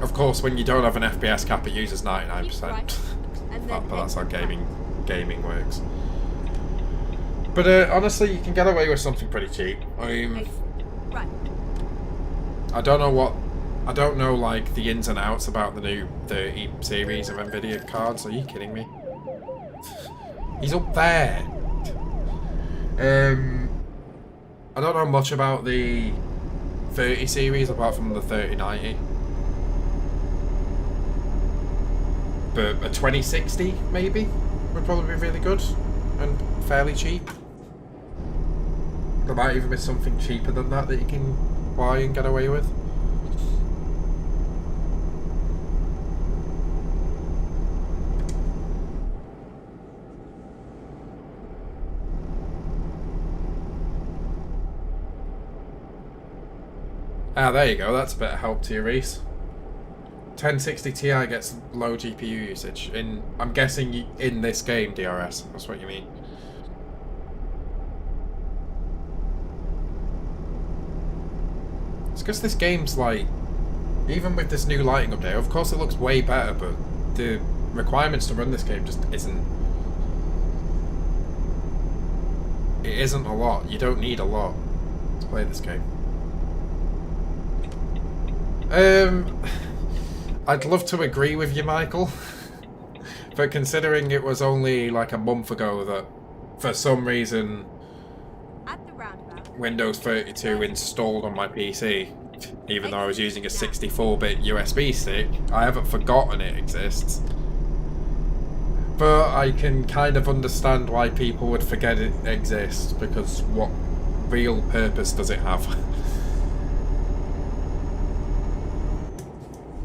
Of course, when you don't have an FPS cap, it uses 99%. But that's how gaming works. But honestly, you can get away with something pretty cheap. I don't know like the ins and outs about the new 30 series of Nvidia cards. Are you kidding me? He's up there. I don't know much about the 30 series apart from the 3090. But a 2060 maybe would probably be really good and fairly cheap. There might even be something cheaper than that that you can buy and get away with. Ah, there you go. That's a bit of help to you, Reese. 1060 Ti gets low GPU usage. I'm guessing in this game, DRS. That's what you mean. It's because this game's like, even with this new lighting update, of course it looks way better, but the requirements to run this game just isn't. It isn't a lot. You don't need a lot to play this game. I'd love to agree with you, Michael. But considering it was only like a month ago that, for some reason, Windows 32 installed on my PC, even though I was using a 64-bit USB stick, I haven't forgotten it exists. But I can kind of understand why people would forget it exists, because what real purpose does it have?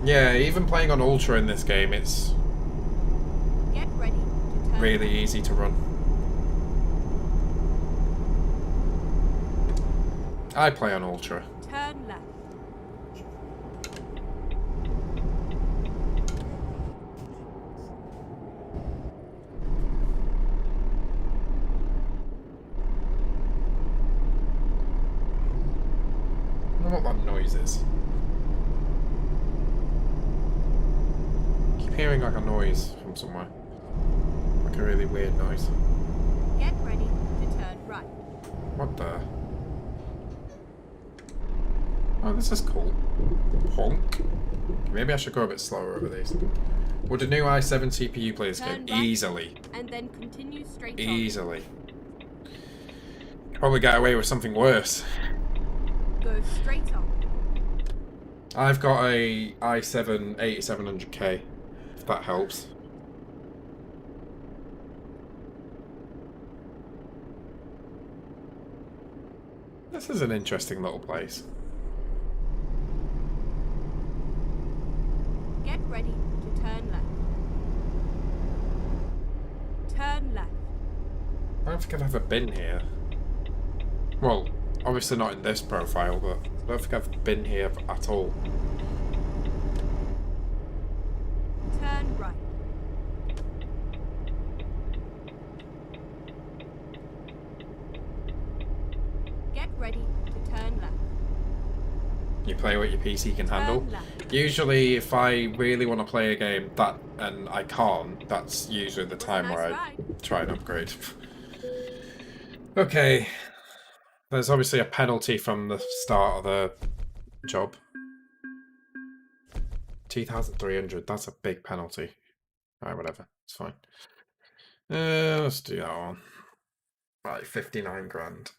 Yeah, even playing on Ultra in this game, it's really easy to run. I play on Ultra. Turn left. I don't know what that noise is. I keep hearing like a noise from somewhere. Like a really weird noise. Get ready to turn right. What the? Oh, this is cool. Honk. Maybe I should go a bit slower over these. Would a new i7 CPU play this game? Right, easily. And then continue straight Easily. Probably get away with something worse. on. Go straight on. I've got a i7 8700K, if that helps. This is an interesting little place. Get ready to turn left. Turn left. I don't think I've ever been here. Well, obviously not in this profile, but I don't think I've been here at all. Turn right. Get ready to turn left. You play what your PC can handle. Usually, if I really want to play a game and I can't, that's usually the time where I try and upgrade. Okay. There's obviously a penalty from the start of the job. 2,300, that's a big penalty. Alright, whatever, it's fine. Let's do that one. Right, 59 grand.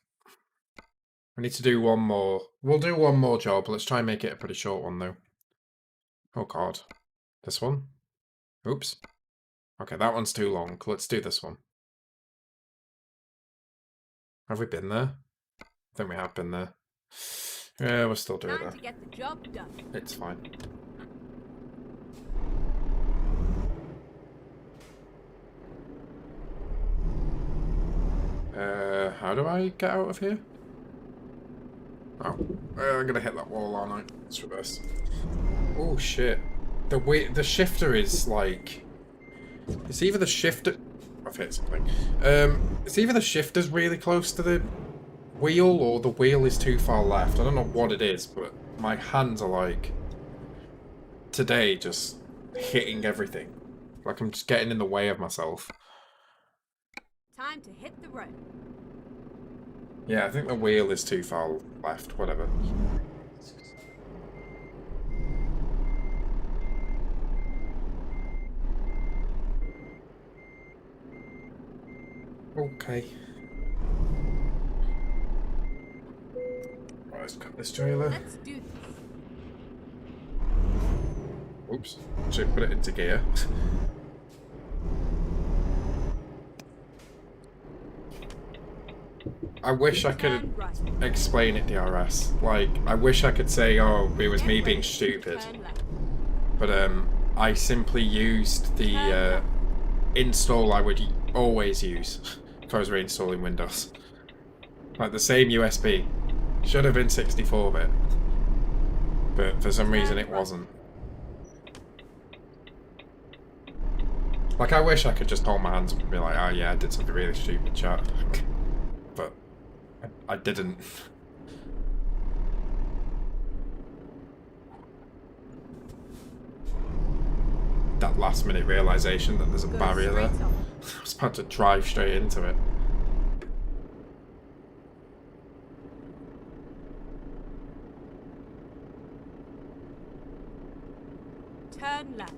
I need to do one more. We'll do one more job. Let's try and make it a pretty short one, though. Oh, God. This one? Oops. Okay, that one's too long. Let's do this one. Have we been there? I think we have been there. Yeah, we'll still do it there. Time to get the job done. It's fine. How do I get out of here? Oh, I'm gonna hit that wall, aren't I? Let's reverse. Oh shit! The shifter is like, it's either the shifter. I've hit something. It's either the shifter's really close to the wheel or the wheel is too far left. I don't know what it is, but my hands are like today just hitting everything. Like I'm just getting in the way of myself. Time to hit the road. Yeah, I think the wheel is too far left, whatever. Okay. Right, let's cut this trailer. Let's do this. Oops, should put it into gear. I wish I could explain it DRS. Like, I wish I could say, oh, it was me being stupid. But I simply used the install I would always use if I was reinstalling Windows. Like the same USB. Should have been 64-bit. But for some reason it wasn't. Like, I wish I could just hold my hands up and be like, oh yeah, I did something really stupid, chat. But I didn't. That last minute realization that there's a barrier there. I was about to drive straight into it. Turn left.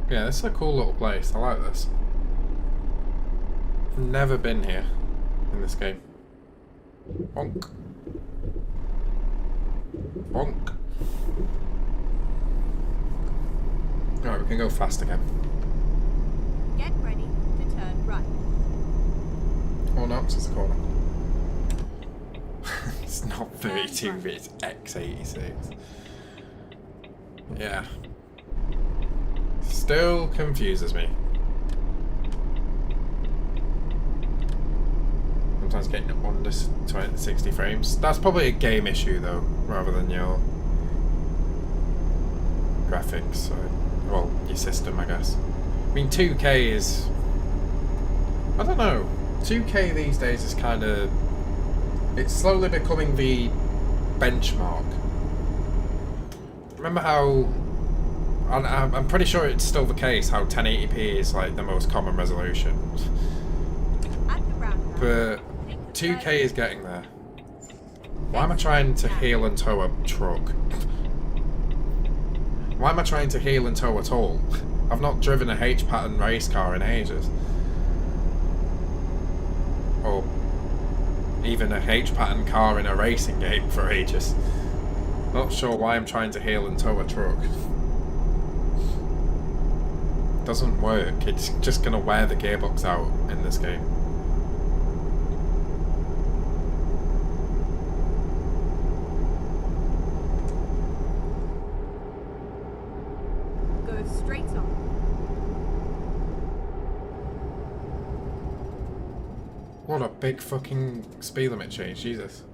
Yeah, this is a cool little place. I like this. I've never been here in this game. Bonk. Bonk. Alright, we can go fast again. Get ready to turn right. Oh no, it's just a corner. It's not 32, but it's X86. Yeah. Still confuses me. Sometimes getting it under 60 frames. That's probably a game issue though, rather than your graphics, or, well, your system, I guess. I mean, 2K is, I don't know, 2K these days is kind of, it's slowly becoming the benchmark. Remember how, I'm pretty sure it's still the case, how 1080p is like the most common resolution. But 2K is getting there. Why am I trying to heel and tow a truck? Why am I trying to heel and tow at all? I've not driven a H-pattern race car in ages. Or even a H-pattern car in a racing game for ages. Not sure why I'm trying to heel and tow a truck. Doesn't work. It's just gonna wear the gearbox out in this game. Go straight on. What a big fucking speed limit change, Jesus.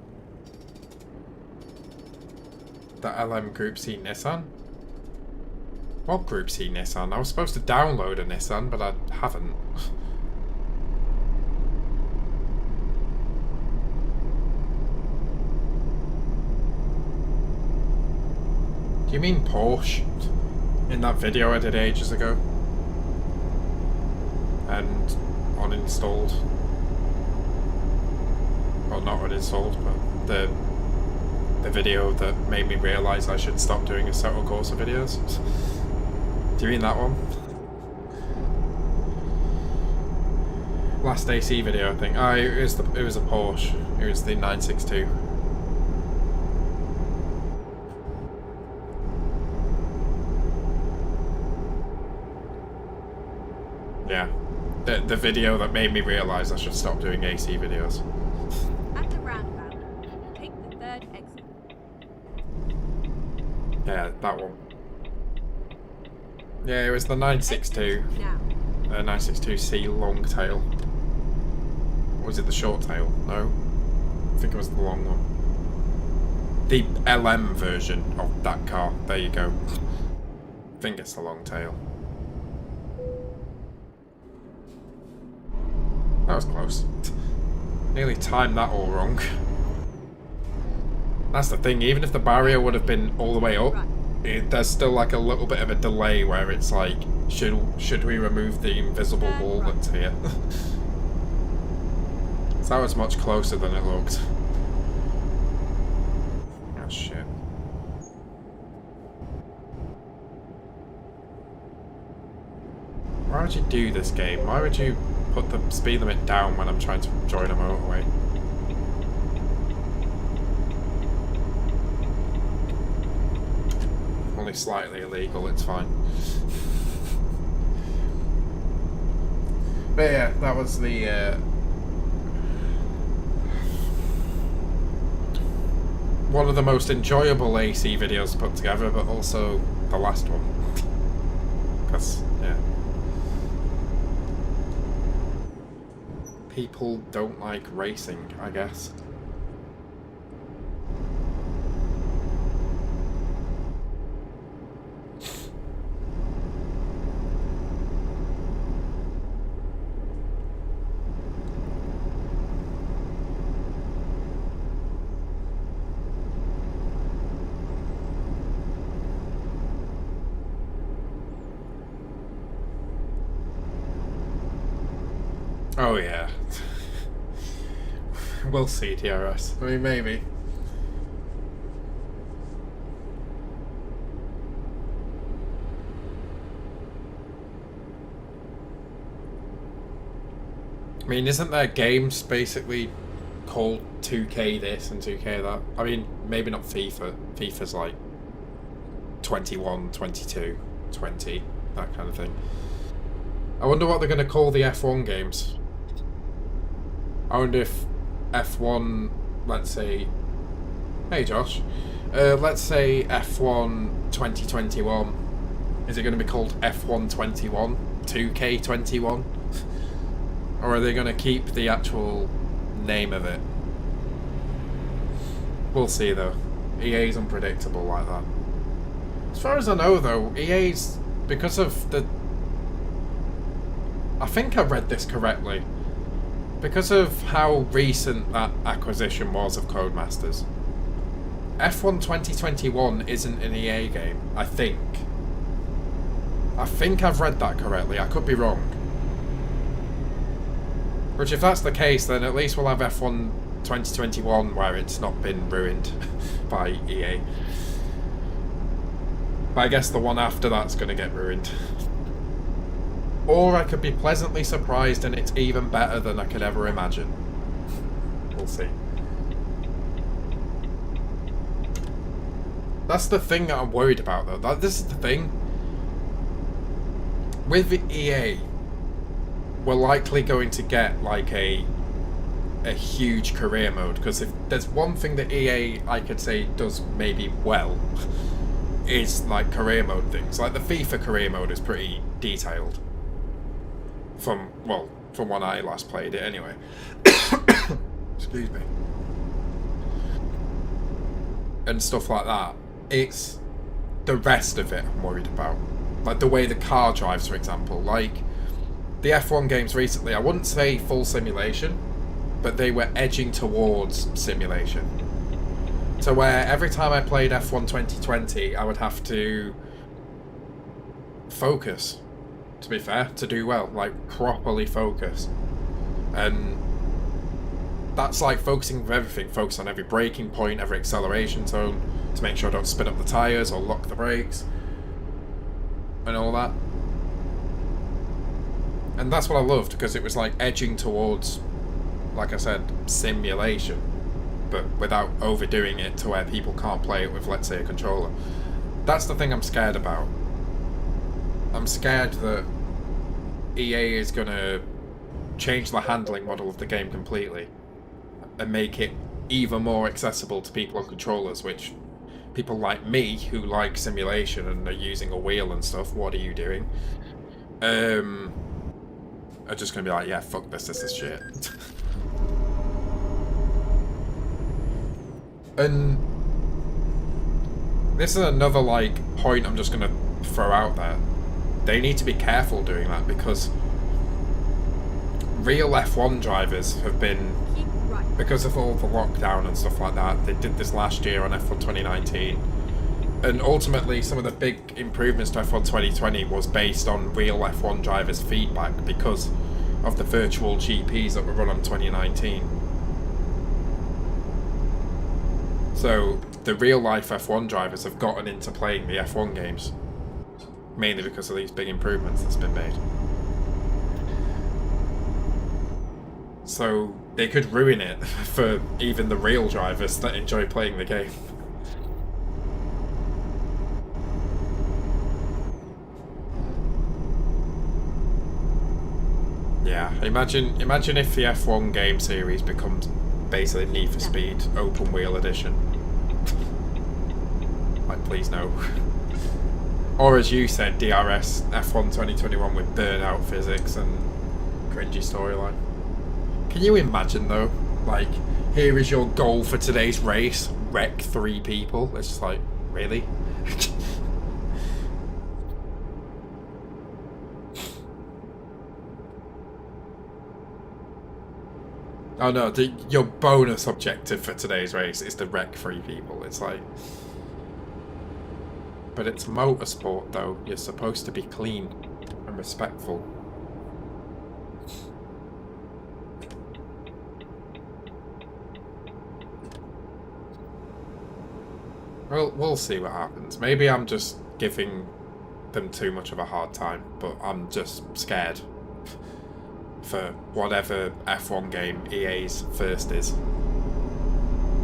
The LM Group C Nissan? What Group C Nissan? I was supposed to download a Nissan, but I haven't. Do you mean Porsche? In that video I did ages ago? And uninstalled. Well, not uninstalled, but the video that made me realise I should stop doing Assetto Corsa videos. Do you mean that one? Last AC video, I think. Oh, it was a Porsche. It was the 962. Yeah. The video that made me realise I should stop doing AC videos. At the roundabout, take the third exit. Yeah, that one. Yeah, it was the 962. Now. 962C long tail. Or was it the short tail? No. I think it was the long one. The LM version of that car. There you go. I think it's the long tail. That was close. Nearly timed that all wrong. That's the thing, even if the barrier would have been all the way up, there's still like a little bit of a delay where it's like, should we remove the invisible wall that's here? So that was much closer than it looked. Oh shit. Why would you do this game? Why would you put the speed limit down when I'm trying to join a motorway? Only slightly illegal, it's fine. But yeah, that was the one of the most enjoyable AC videos to put together, but also the last one. Because, yeah. People don't like racing, I guess. Oh yeah. We'll see, TRS. I mean, maybe. I mean, isn't there games basically called 2K this and 2K that? I mean, maybe not FIFA. FIFA's like 21, 22, 20, that kind of thing. I wonder what they're going to call the F1 games. I wonder if F1, let's say... Hey Josh. Let's say F1 2021. Is it going to be called F1 21? 2K 21? Or are they going to keep the actual name of it? We'll see though. EA's unpredictable like that. As far as I know though, EA's, because of the... I think I read this correctly. Because of how recent that acquisition was of Codemasters, F1 2021 isn't an EA game, I think. I think I've read that correctly, I could be wrong. Which if that's the case, then at least we'll have F1 2021 where it's not been ruined by EA. But I guess the one after that's going to get ruined. Or I could be pleasantly surprised and it's even better than I could ever imagine. We'll see. That's the thing that I'm worried about though. This is the thing. With EA, we're likely going to get like a huge career mode, because if there's one thing that EA I could say does maybe well, is like career mode things. Like the FIFA career mode is pretty detailed. From when I last played it anyway. Excuse me. And stuff like that. It's the rest of it I'm worried about. Like the way the car drives, for example. Like the F1 games recently, I wouldn't say full simulation, but they were edging towards simulation. to where every time I played F1 2020, I would have to focus, to be fair, to do well, like properly focus. And that's like focusing with everything, focus on every braking point, every acceleration tone, to make sure I don't spin up the tyres or lock the brakes, and all that. And that's what I loved, because it was like edging towards, like I said, simulation, but without overdoing it to where people can't play it with, let's say, a controller. That's the thing I'm scared about. I'm scared that EA is going to change the handling model of the game completely and make it even more accessible to people on controllers, which people like me, who like simulation and are using a wheel and stuff, what are you doing? Are just going to be like, yeah, fuck this is shit. And this is another, like, point I'm just going to throw out there. They need to be careful doing that, because real F1 drivers have been, because of all the lockdown and stuff like that, they did this last year on F1 2019, and ultimately some of the big improvements to F1 2020 was based on real F1 drivers' feedback because of the virtual GPs that were run on 2019. So the real life F1 drivers have gotten into playing the F1 games, mainly because of these big improvements that's been made. So they could ruin it for even the real drivers that enjoy playing the game. Yeah, imagine if the F1 game series becomes basically Need for Speed Open Wheel Edition. Like, please no. Or as you said, DRS F1 2021 with burnout physics and cringy storyline. Can you imagine though? Like, here is your goal for today's race: wreck 3 people. It's just like, really? Oh no, your bonus objective for today's race is to wreck 3 people. It's like... But it's motorsport though. You're supposed to be clean and respectful. Well, we'll see what happens. Maybe I'm just giving them too much of a hard time, but I'm just scared for whatever F1 game EA's first is.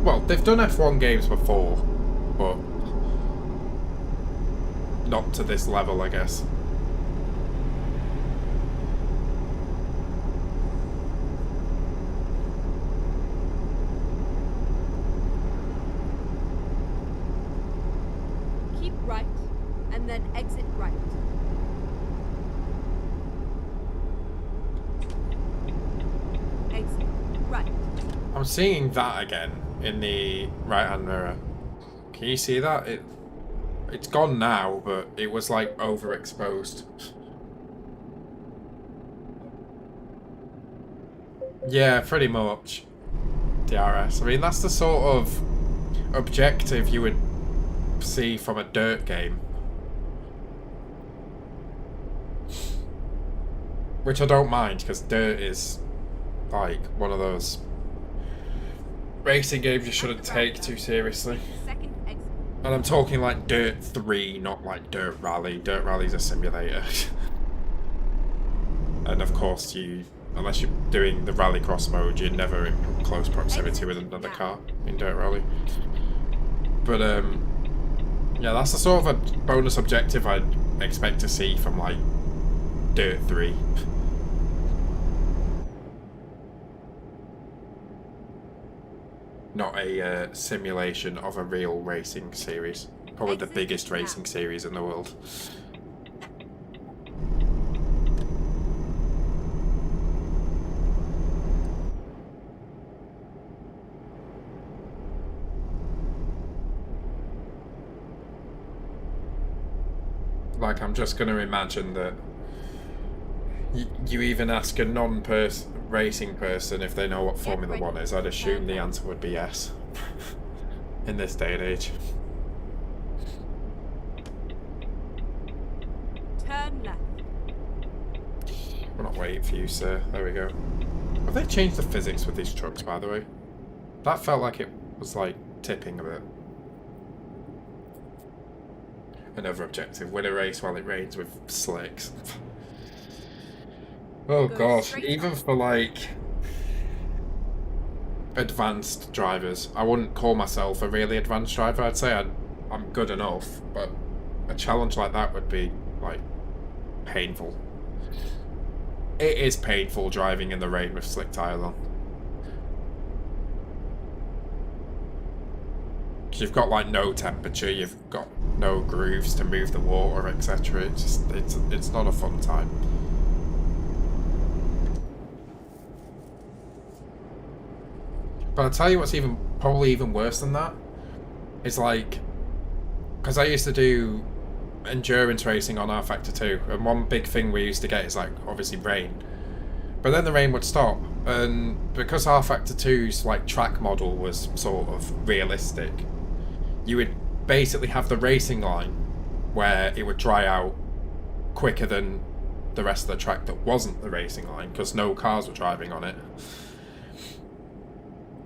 Well, they've done F1 games before, but not to this level, I guess. Keep right, and then exit right. Exit right. I'm seeing that again in the right-hand mirror. Can you see that? It's gone now, but it was like overexposed. Yeah, pretty much. DRS. I mean, that's the sort of objective you would see from a dirt game. Which I don't mind, because dirt is like one of those racing games you shouldn't take too seriously. And I'm talking like Dirt 3, not like Dirt Rally. Dirt Rally's a simulator. And of course, unless you're doing the Rallycross mode, you're never in close proximity with another car in Dirt Rally. But yeah, that's the sort of a bonus objective I'd expect to see from like Dirt 3. Not a simulation of a real racing series. Probably the biggest racing series in the world. Like, I'm just going to imagine that you even ask a non-racing person if they know what Formula 1 is. I'd assume the answer would be yes. in this day and age. Turn left. We're not waiting for you, sir. There we go. Have they changed the physics with these trucks, by the way? That felt like it was, like, tipping a bit. Another objective. Win a race while it rains with slicks. Oh, gosh. Even for, like, advanced drivers. I wouldn't call myself a really advanced driver. I'd say I'm good enough, but a challenge like that would be, like, painful. It is painful driving in the rain with slick tyres on. You've got like no temperature, you've got no grooves to move the water, etc. It's not a fun time. But I'll tell you what's probably even worse than that. It's like, because I used to do endurance racing on R Factor 2, and one big thing we used to get is like obviously rain, but then the rain would stop, and because R Factor 2's like track model was sort of realistic, you would basically have the racing line where it would dry out quicker than the rest of the track that wasn't the racing line because no cars were driving on it.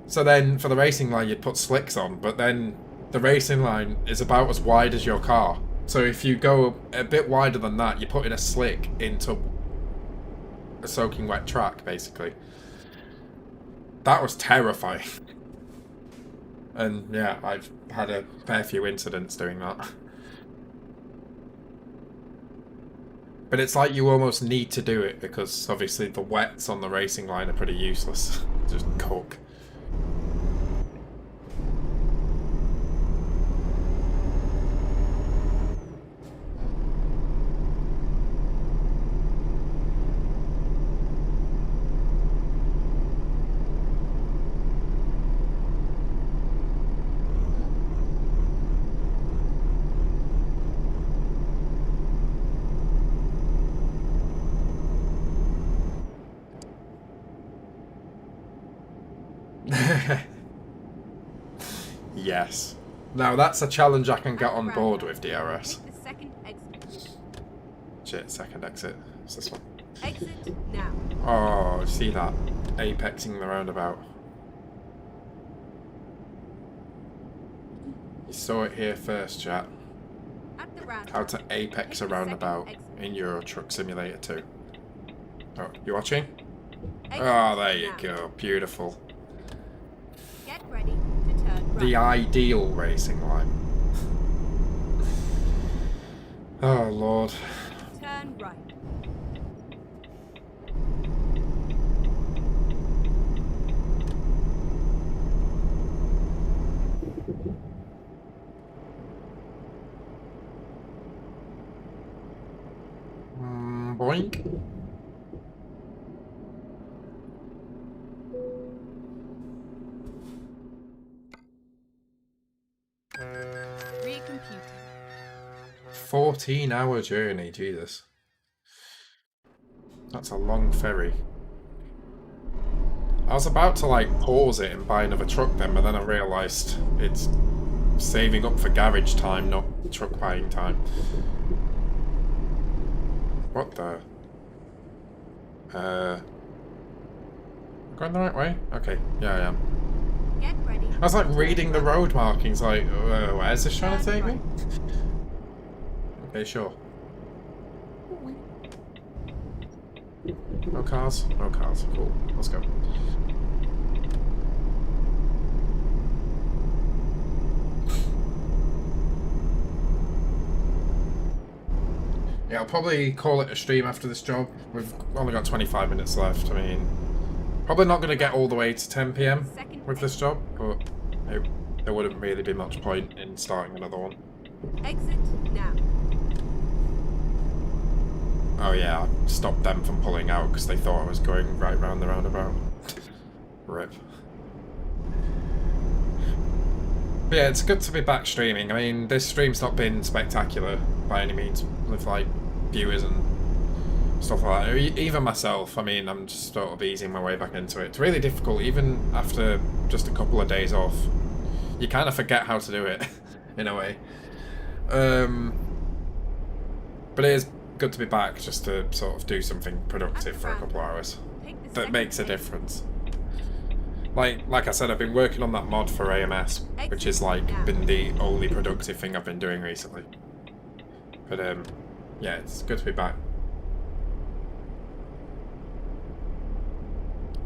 So then for the racing line you'd put slicks on, but then the racing line is about as wide as your car. So if you go a bit wider than that, you're putting a slick into a soaking wet track, basically. That was terrifying. And yeah, I've had a fair few incidents doing that. But it's like you almost need to do it because obviously the wets on the racing line are pretty useless. Just cook. Yes. Now that's a challenge I can get on board with, DRS. Take the second exit. Shit, second exit. It's this one. Exit now. Oh, see that? Apexing the roundabout. You saw it here first, chat. At the roundabout. How to apex a roundabout in Euro Truck Simulator 2. Oh, you watching? Oh, there you go. Beautiful. Get ready to turn right. The ideal racing line. Oh, Lord. Turn right. Boink. Recomputing. 14-hour journey, Jesus. That's a long ferry. I was about to like pause it and buy another truck then, but then I realised it's saving up for garage time, not truck buying time. What the? Going the right way? Okay, yeah I am. Get ready. I was like reading the road markings like, where's this trying to take me? Okay, sure. No cars? No cars. Cool. Let's go. Yeah, I'll probably call it a stream after this job. We've only got 25 minutes left. I mean, probably not going to get all the way to 10 PM with this job, but there wouldn't really be much point in starting another one. Exit now. Oh yeah, I stopped them from pulling out because they thought I was going right round the roundabout. Rip. But yeah, it's good to be back streaming. I mean, this stream's not been spectacular by any means with like viewers and stuff like that. Even myself, I mean, I'm just sort of easing my way back into it. It's really difficult, even after just a couple of days off. you kind of forget how to do it, in a way. But it is good to be back, just to sort of do something productive for a couple of hours. That makes a difference. Like I said, I've been working on that mod for AMS, which is like been the only productive thing I've been doing recently. But yeah, it's good to be back.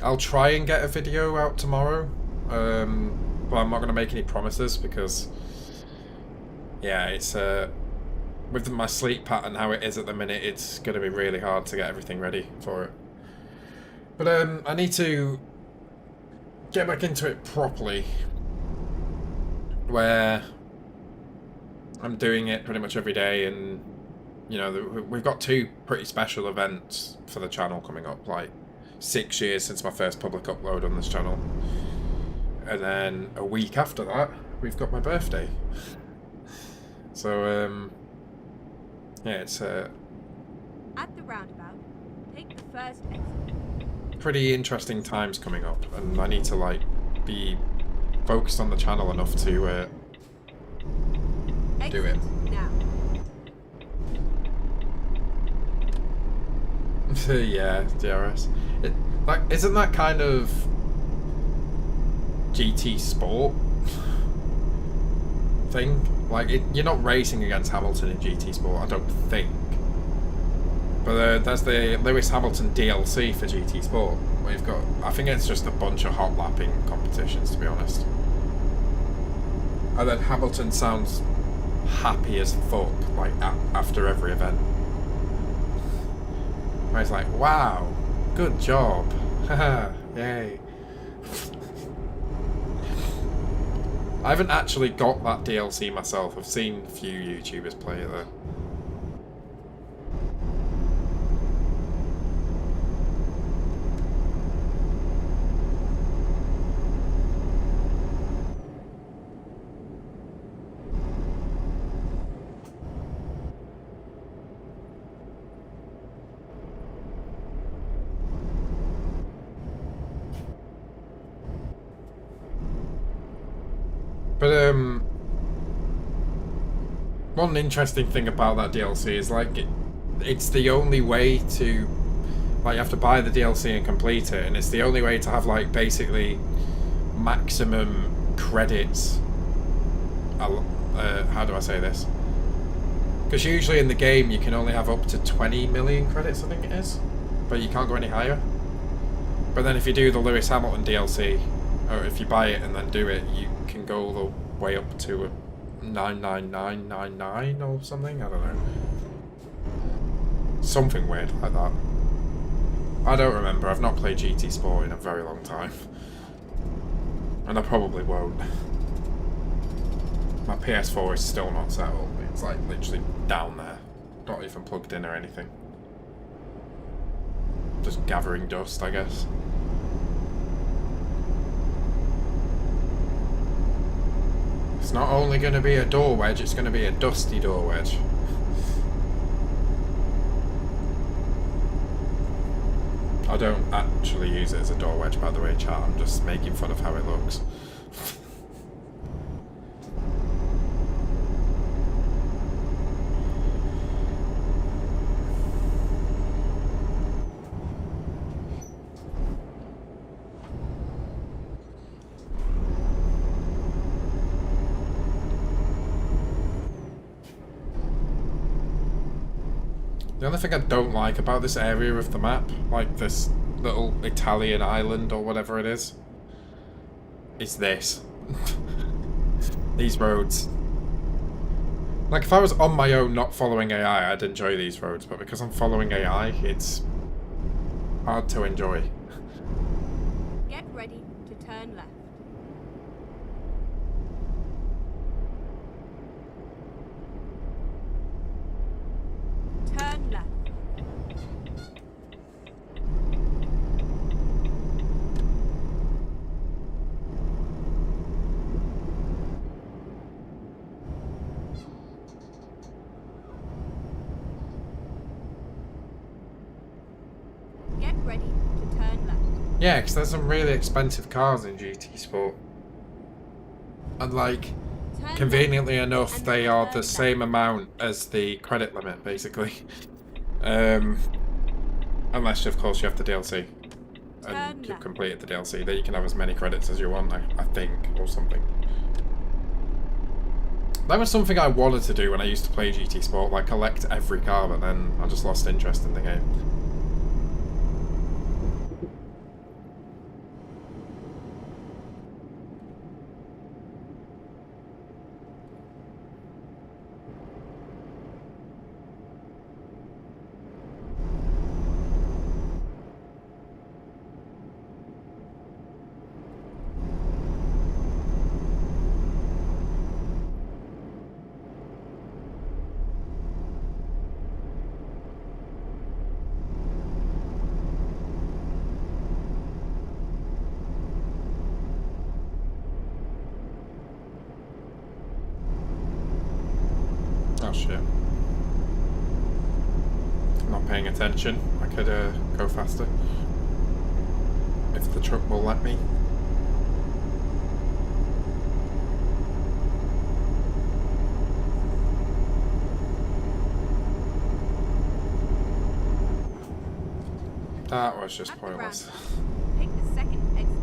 I'll try and get a video out tomorrow, but I'm not going to make any promises because, yeah, it's with my sleep pattern how it is at the minute, it's going to be really hard to get everything ready for it. But I need to get back into it properly, where I'm doing it pretty much every day, and you know, we've got 2 pretty special events for the channel coming up, like 6 years since my first public upload on this channel, and then a week after that we've got my birthday. So yeah, it's At the roundabout, take the first exit. pretty interesting times coming up, and I need to like be focused on the channel enough to do it. Now. Yeah, DRS. Like, isn't that kind of GT Sport thing? Like, you're not racing against Hamilton in GT Sport, I don't think. But there's the Lewis Hamilton DLC for GT Sport. We've got, I think it's just a bunch of hot lapping competitions, to be honest. And then Hamilton sounds happy as fuck, like after every event. Where he's like, wow, good job. Haha, yay. I haven't actually got that DLC myself. I've seen a few YouTubers play it though. But one interesting thing about that DLC is like it's the only way to, like, you have to buy the DLC and complete it, and it's the only way to have like basically maximum credits. How do I say this? Because usually in the game you can only have up to 20 million credits, I think it is, but you can't go any higher. But then if you do the Lewis Hamilton DLC, or if you buy it and then do it, you can go all the way up to 99999 or something. I don't know. Something weird like that. I don't remember. I've not played GT Sport in a very long time. And I probably won't. My PS4 is still not set up. It's like literally down there. Not even plugged in or anything. Just gathering dust, I guess. It's not only going to be a door wedge, it's going to be a dusty door wedge. I don't actually use it as a door wedge, by the way, chat. I'm just making fun of how it looks. The only thing I don't like about this area of the map, like this little Italian island or whatever it is this. These roads. Like, if I was on my own not following AI, I'd enjoy these roads, but because I'm following AI, it's hard to enjoy. Get ready to turn left. Turn left. Get ready to turn left. Yeah, because there's some really expensive cars in GT Sport. And like, Turn conveniently left, enough, and they then are turn the left. same amount as the credit limit, basically. Unless, of course, you have the DLC. Turn And you've left. completed the DLC. Then you can have as many credits as you want, I think, or something. That was something I wanted to do when I used to play GT Sport, like collect every car, but then I just lost interest in the game. Oh shit. I'm not paying attention. I could go faster. If the truck will let me. That was just At the pointless. roundabout, take the second exit.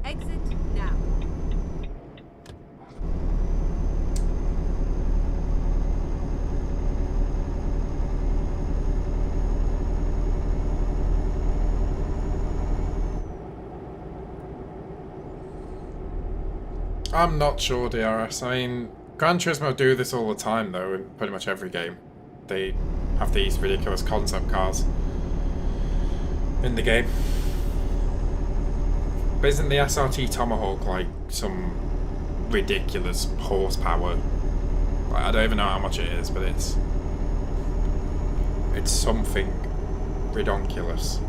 Exit now. I'm not sure, DRS. I mean, Gran Turismo do this all the time, though, in pretty much every game. They have these ridiculous concept cars in the game. But isn't the SRT Tomahawk like some ridiculous horsepower? Like, I don't even know how much it is, but it's something ridiculous.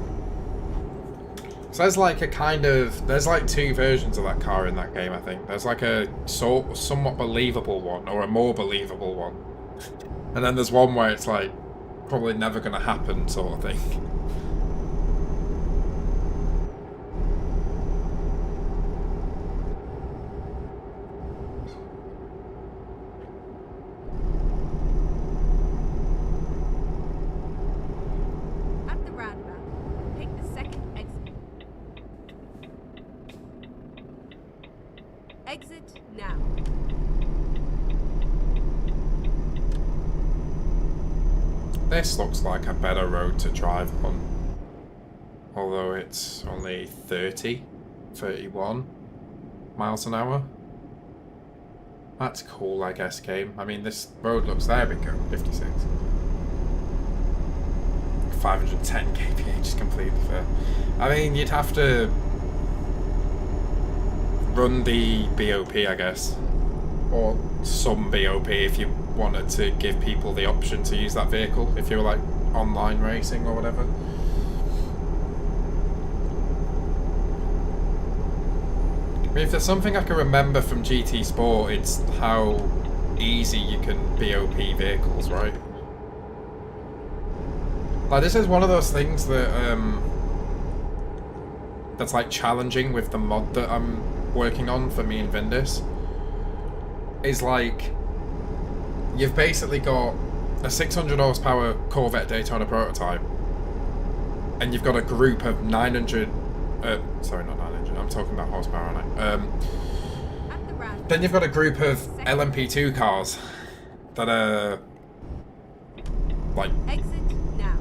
So there's like a kind of, there's like two versions of that car in that game, I think. There's like a somewhat believable one, or a more believable one. And then there's one where it's like, probably never gonna happen sort of thing. At the roundabout, take the second exit. Exit now. This looks like a better road to drive on. Although it's only 31 miles an hour. That's cool, I guess, game. I mean, this road looks, there we go, 56. 510 kph is completely fair. I mean, you'd have to run the BOP, I guess. Or some BOP if you wanted to give people the option to use that vehicle, if you were like online racing or whatever. I mean, if there's something I can remember from GT Sport, it's how easy you can BOP vehicles, right? Like, this is one of those things that that's like challenging with the mod that I'm working on for me and Vindis. Is like, you've basically got a 600 horsepower Corvette Daytona prototype, and you've got a group of 900. Sorry, not 900. I'm talking about horsepower, aren't I? Then you've got a group of LMP2 cars that are like. Exit now.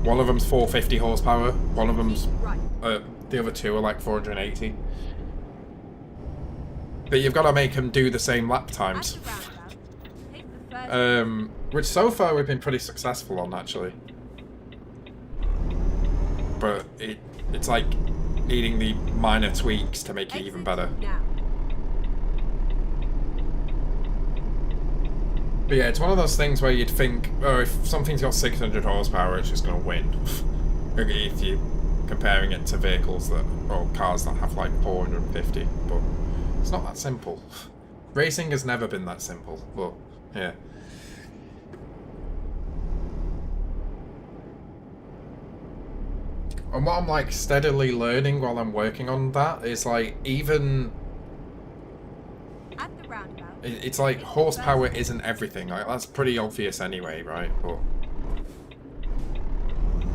One of them's 450 horsepower. One of them's Keep right. the other two are like 480. But you've got to make them do the same lap times. At the roundabout, take the first Which so far we've been pretty successful on, actually. But it's like needing the minor tweaks to make it even better. Now. But yeah, it's one of those things where you'd think, oh, if something's got 600 horsepower, it's just going to win. If you're comparing it to vehicles that, or cars that have like 450, but it's not that simple. Racing has never been that simple, but yeah. And what I'm like steadily learning while I'm working on that is like even At the roundabout. it's like horsepower isn't everything. Like that's pretty obvious anyway, right? But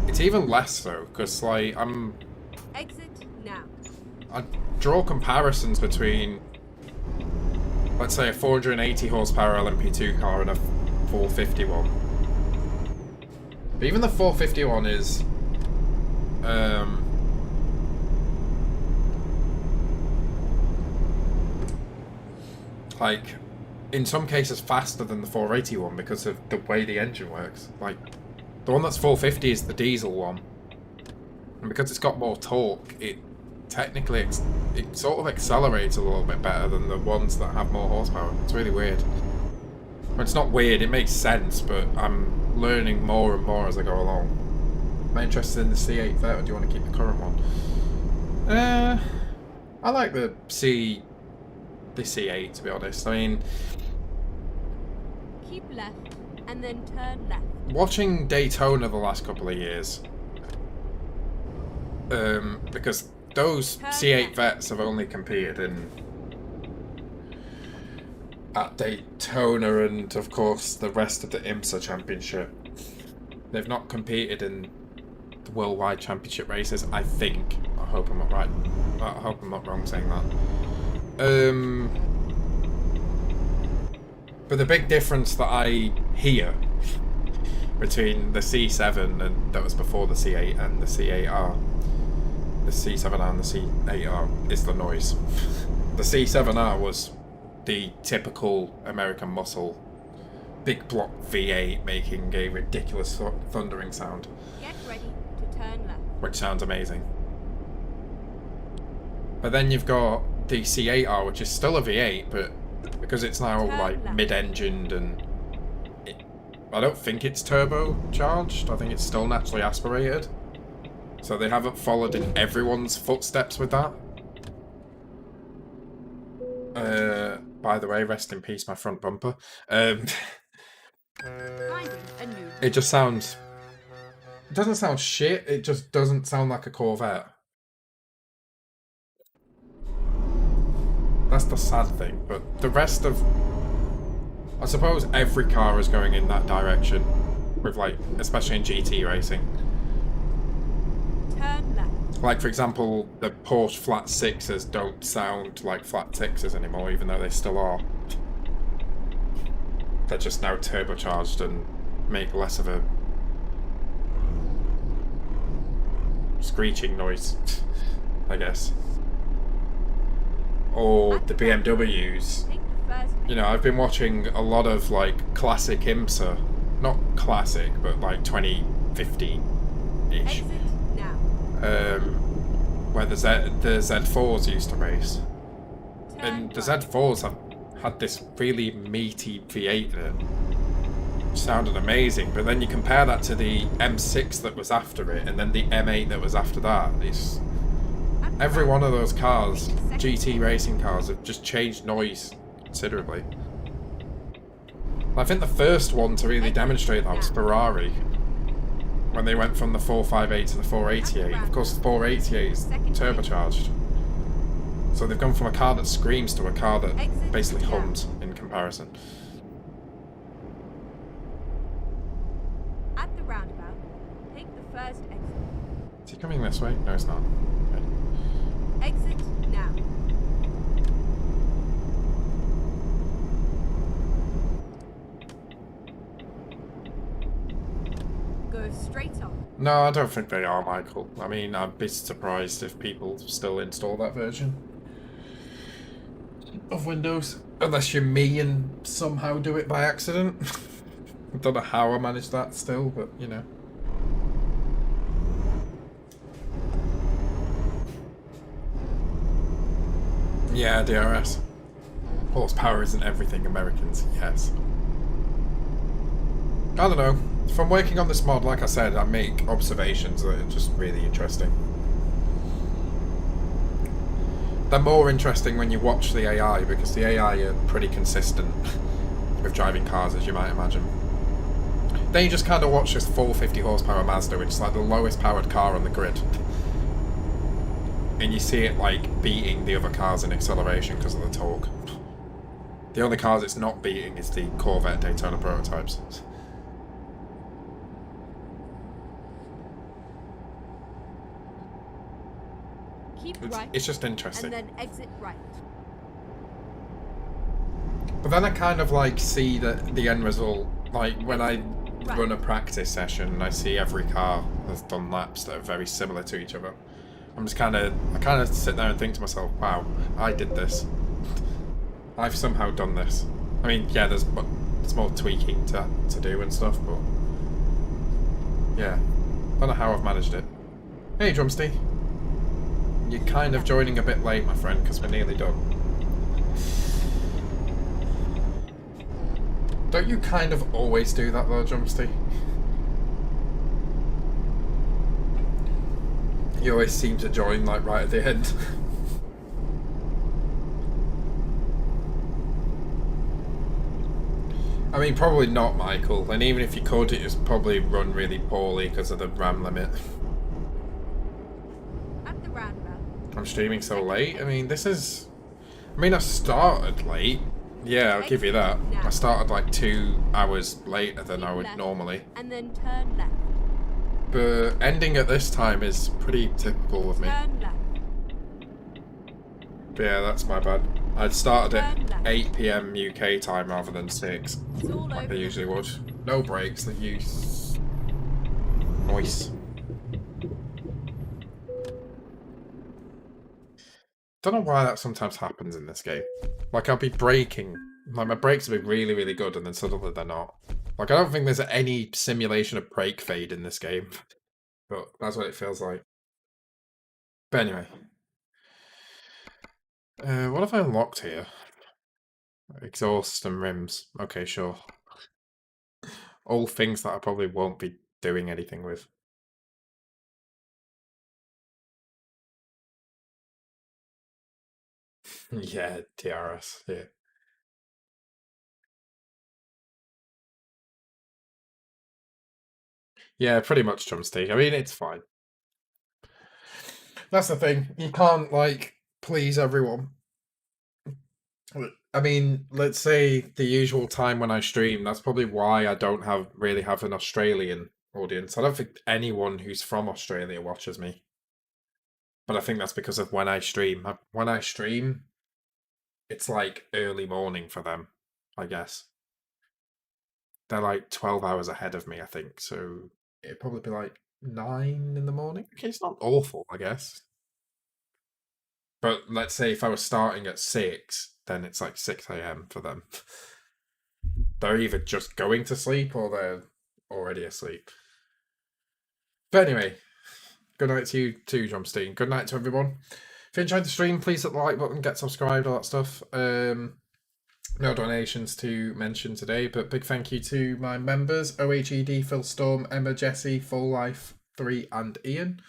it's even less so because like Exit now. I draw comparisons between, let's say, a 480 horsepower LMP2 car and a 451. But even the 451 is like in some cases faster than the 481 because of the way the engine works. Like the one that's 450 is the diesel one, and because it's got more torque, it technically it sort of accelerates a little bit better than the ones that have more horsepower. It's really weird. Well, it's not weird, it makes sense, but I'm learning more and more as I go along. Am I interested in the C8 vet, or do you want to keep the current one? I like the C8, to be honest. I mean, Keep left and then turn left. watching Daytona the last couple of years, because those C8 vets have only competed at Daytona and of course the rest of the IMSA championship. They've not competed in the worldwide championship races, I think. I hope I'm not right. I hope I'm not wrong saying that. But the big difference that I hear between the C7 and that was before the C8 and the C8R, the C7R and the C8R, is the noise. The C7R was the typical American muscle, big block V8 making a ridiculous thundering sound. Get ready to turn left. Which sounds amazing. But then you've got the C8R, which is still a V8, but because it's now like mid-engined and I don't think it's turbocharged. I think it's still naturally aspirated. So they haven't followed in everyone's footsteps with that. By the way, rest in peace, my front bumper. Finding a new. It just sounds... It doesn't sound shit, it just doesn't sound like a Corvette. That's the sad thing, but the rest of... I suppose every car is going in that direction, with like, especially in GT racing. Turn left. Like, for example, the Porsche flat sixes don't sound like flat sixes anymore, even though they still are. They're just now turbocharged and make less of a screeching noise, I guess. Or the BMWs. Take the first. You know, I've been watching a lot of like classic IMSA, not classic, but like 2015-ish, Exit now. where the Z4s used to race, Turn and the right. Z4s have had this really meaty V8 in it, which sounded amazing. But then you compare that to the M6 that was after it, and then the M8 that was after that. It's At the every right. one of those cars, GT racing cars, have just changed noise considerably. I think the first one to really demonstrate that was Ferrari, when they went from the 458 to the 488. Of course, the 488 is turbocharged. So they've gone from a car that screams to a car that basically hums in comparison. At the roundabout, take the first exit. Is he coming this way? No, it's not. Okay. Exit now. Go straight on. No, I don't think they are, Michael. I mean, I'd be surprised if people still install that version of Windows. Unless you're me and somehow do it by accident. I don't know how I managed that still, but you know. Yeah, DRS. Horsepower isn't everything, Americans, yes. I don't know. From working on this mod, like I said, I make observations that are just really interesting. They're more interesting when you watch the AI, because the AI are pretty consistent with driving cars, as you might imagine. then you just kind of watch this 450 horsepower Mazda, which is like the lowest powered car on the grid. And you see it like beating the other cars in acceleration because of the torque. The only cars it's not beating is the Corvette Daytona prototypes. Keep right. It's just interesting. And then exit right. But then I kind of like see the end result, like when I run a practice session and I see every car has done laps that are very similar to each other. I kind of sit there and think to myself, wow, I did this. I've somehow done this. I mean, yeah, there's more tweaking to do and stuff, but yeah, don't know how I've managed it. Hey, Drumsty. You're kind of joining a bit late, my friend, because we're nearly done. Don't you kind of always do that though, Drumsty? You always seem to join like right at the end. I mean, probably not, Michael. And even if you could, it was probably run really poorly because of the RAM limit. At the roundabout. I'm streaming so late. I mean, this is... I mean, I started late. Yeah, I'll give you that. I started like 2 hours later than I would normally. And then turn left. But ending at this time is pretty typical of me. Turn left. But yeah, that's my bad. I'd started at 8 PM UK time rather than 6, like they usually would. No breaks, they use... Noise. Don't know why that sometimes happens in this game. Like, I'll be braking. Like, my brakes will be really, really good, and then suddenly they're not. Like, I don't think there's any simulation of brake fade in this game. But that's what it feels like. But anyway. What have I unlocked here? Exhaust and rims. Okay, sure. All things that I probably won't be doing anything with. Yeah, TRS, yeah. Yeah, pretty much drumstick. I mean, it's fine. That's the thing. You can't, like, please everyone. I mean, let's say the usual time when I stream, that's probably why I don't really have an Australian audience. I don't think anyone who's from Australia watches me. But I think that's because of when I stream. When I stream, it's like early morning for them, I guess. They're like 12 hours ahead of me, I think. So it'd probably be like 9 in the morning. Okay, it's not awful, I guess. But let's say if I was starting at 6, then it's like 6 AM for them. They're either just going to sleep or they're already asleep. But anyway, good night to you too, Drumstein. Good night to everyone. If you enjoyed the stream, please hit the like button, get subscribed, all that stuff. No donations to mention today, but big thank you to my members, OAG, DeFil, Storm, Emma, Jesse, Full Life 3 and Ian.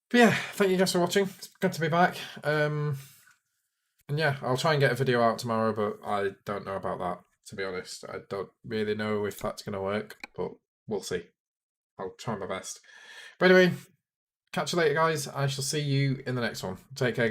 But yeah, thank you guys for watching. It's good to be back. And yeah, I'll try and get a video out tomorrow, but I don't know about that, to be honest. I don't really know if that's going to work, but we'll see. I'll try my best. But anyway, catch you later, guys. I shall see you in the next one. Take care.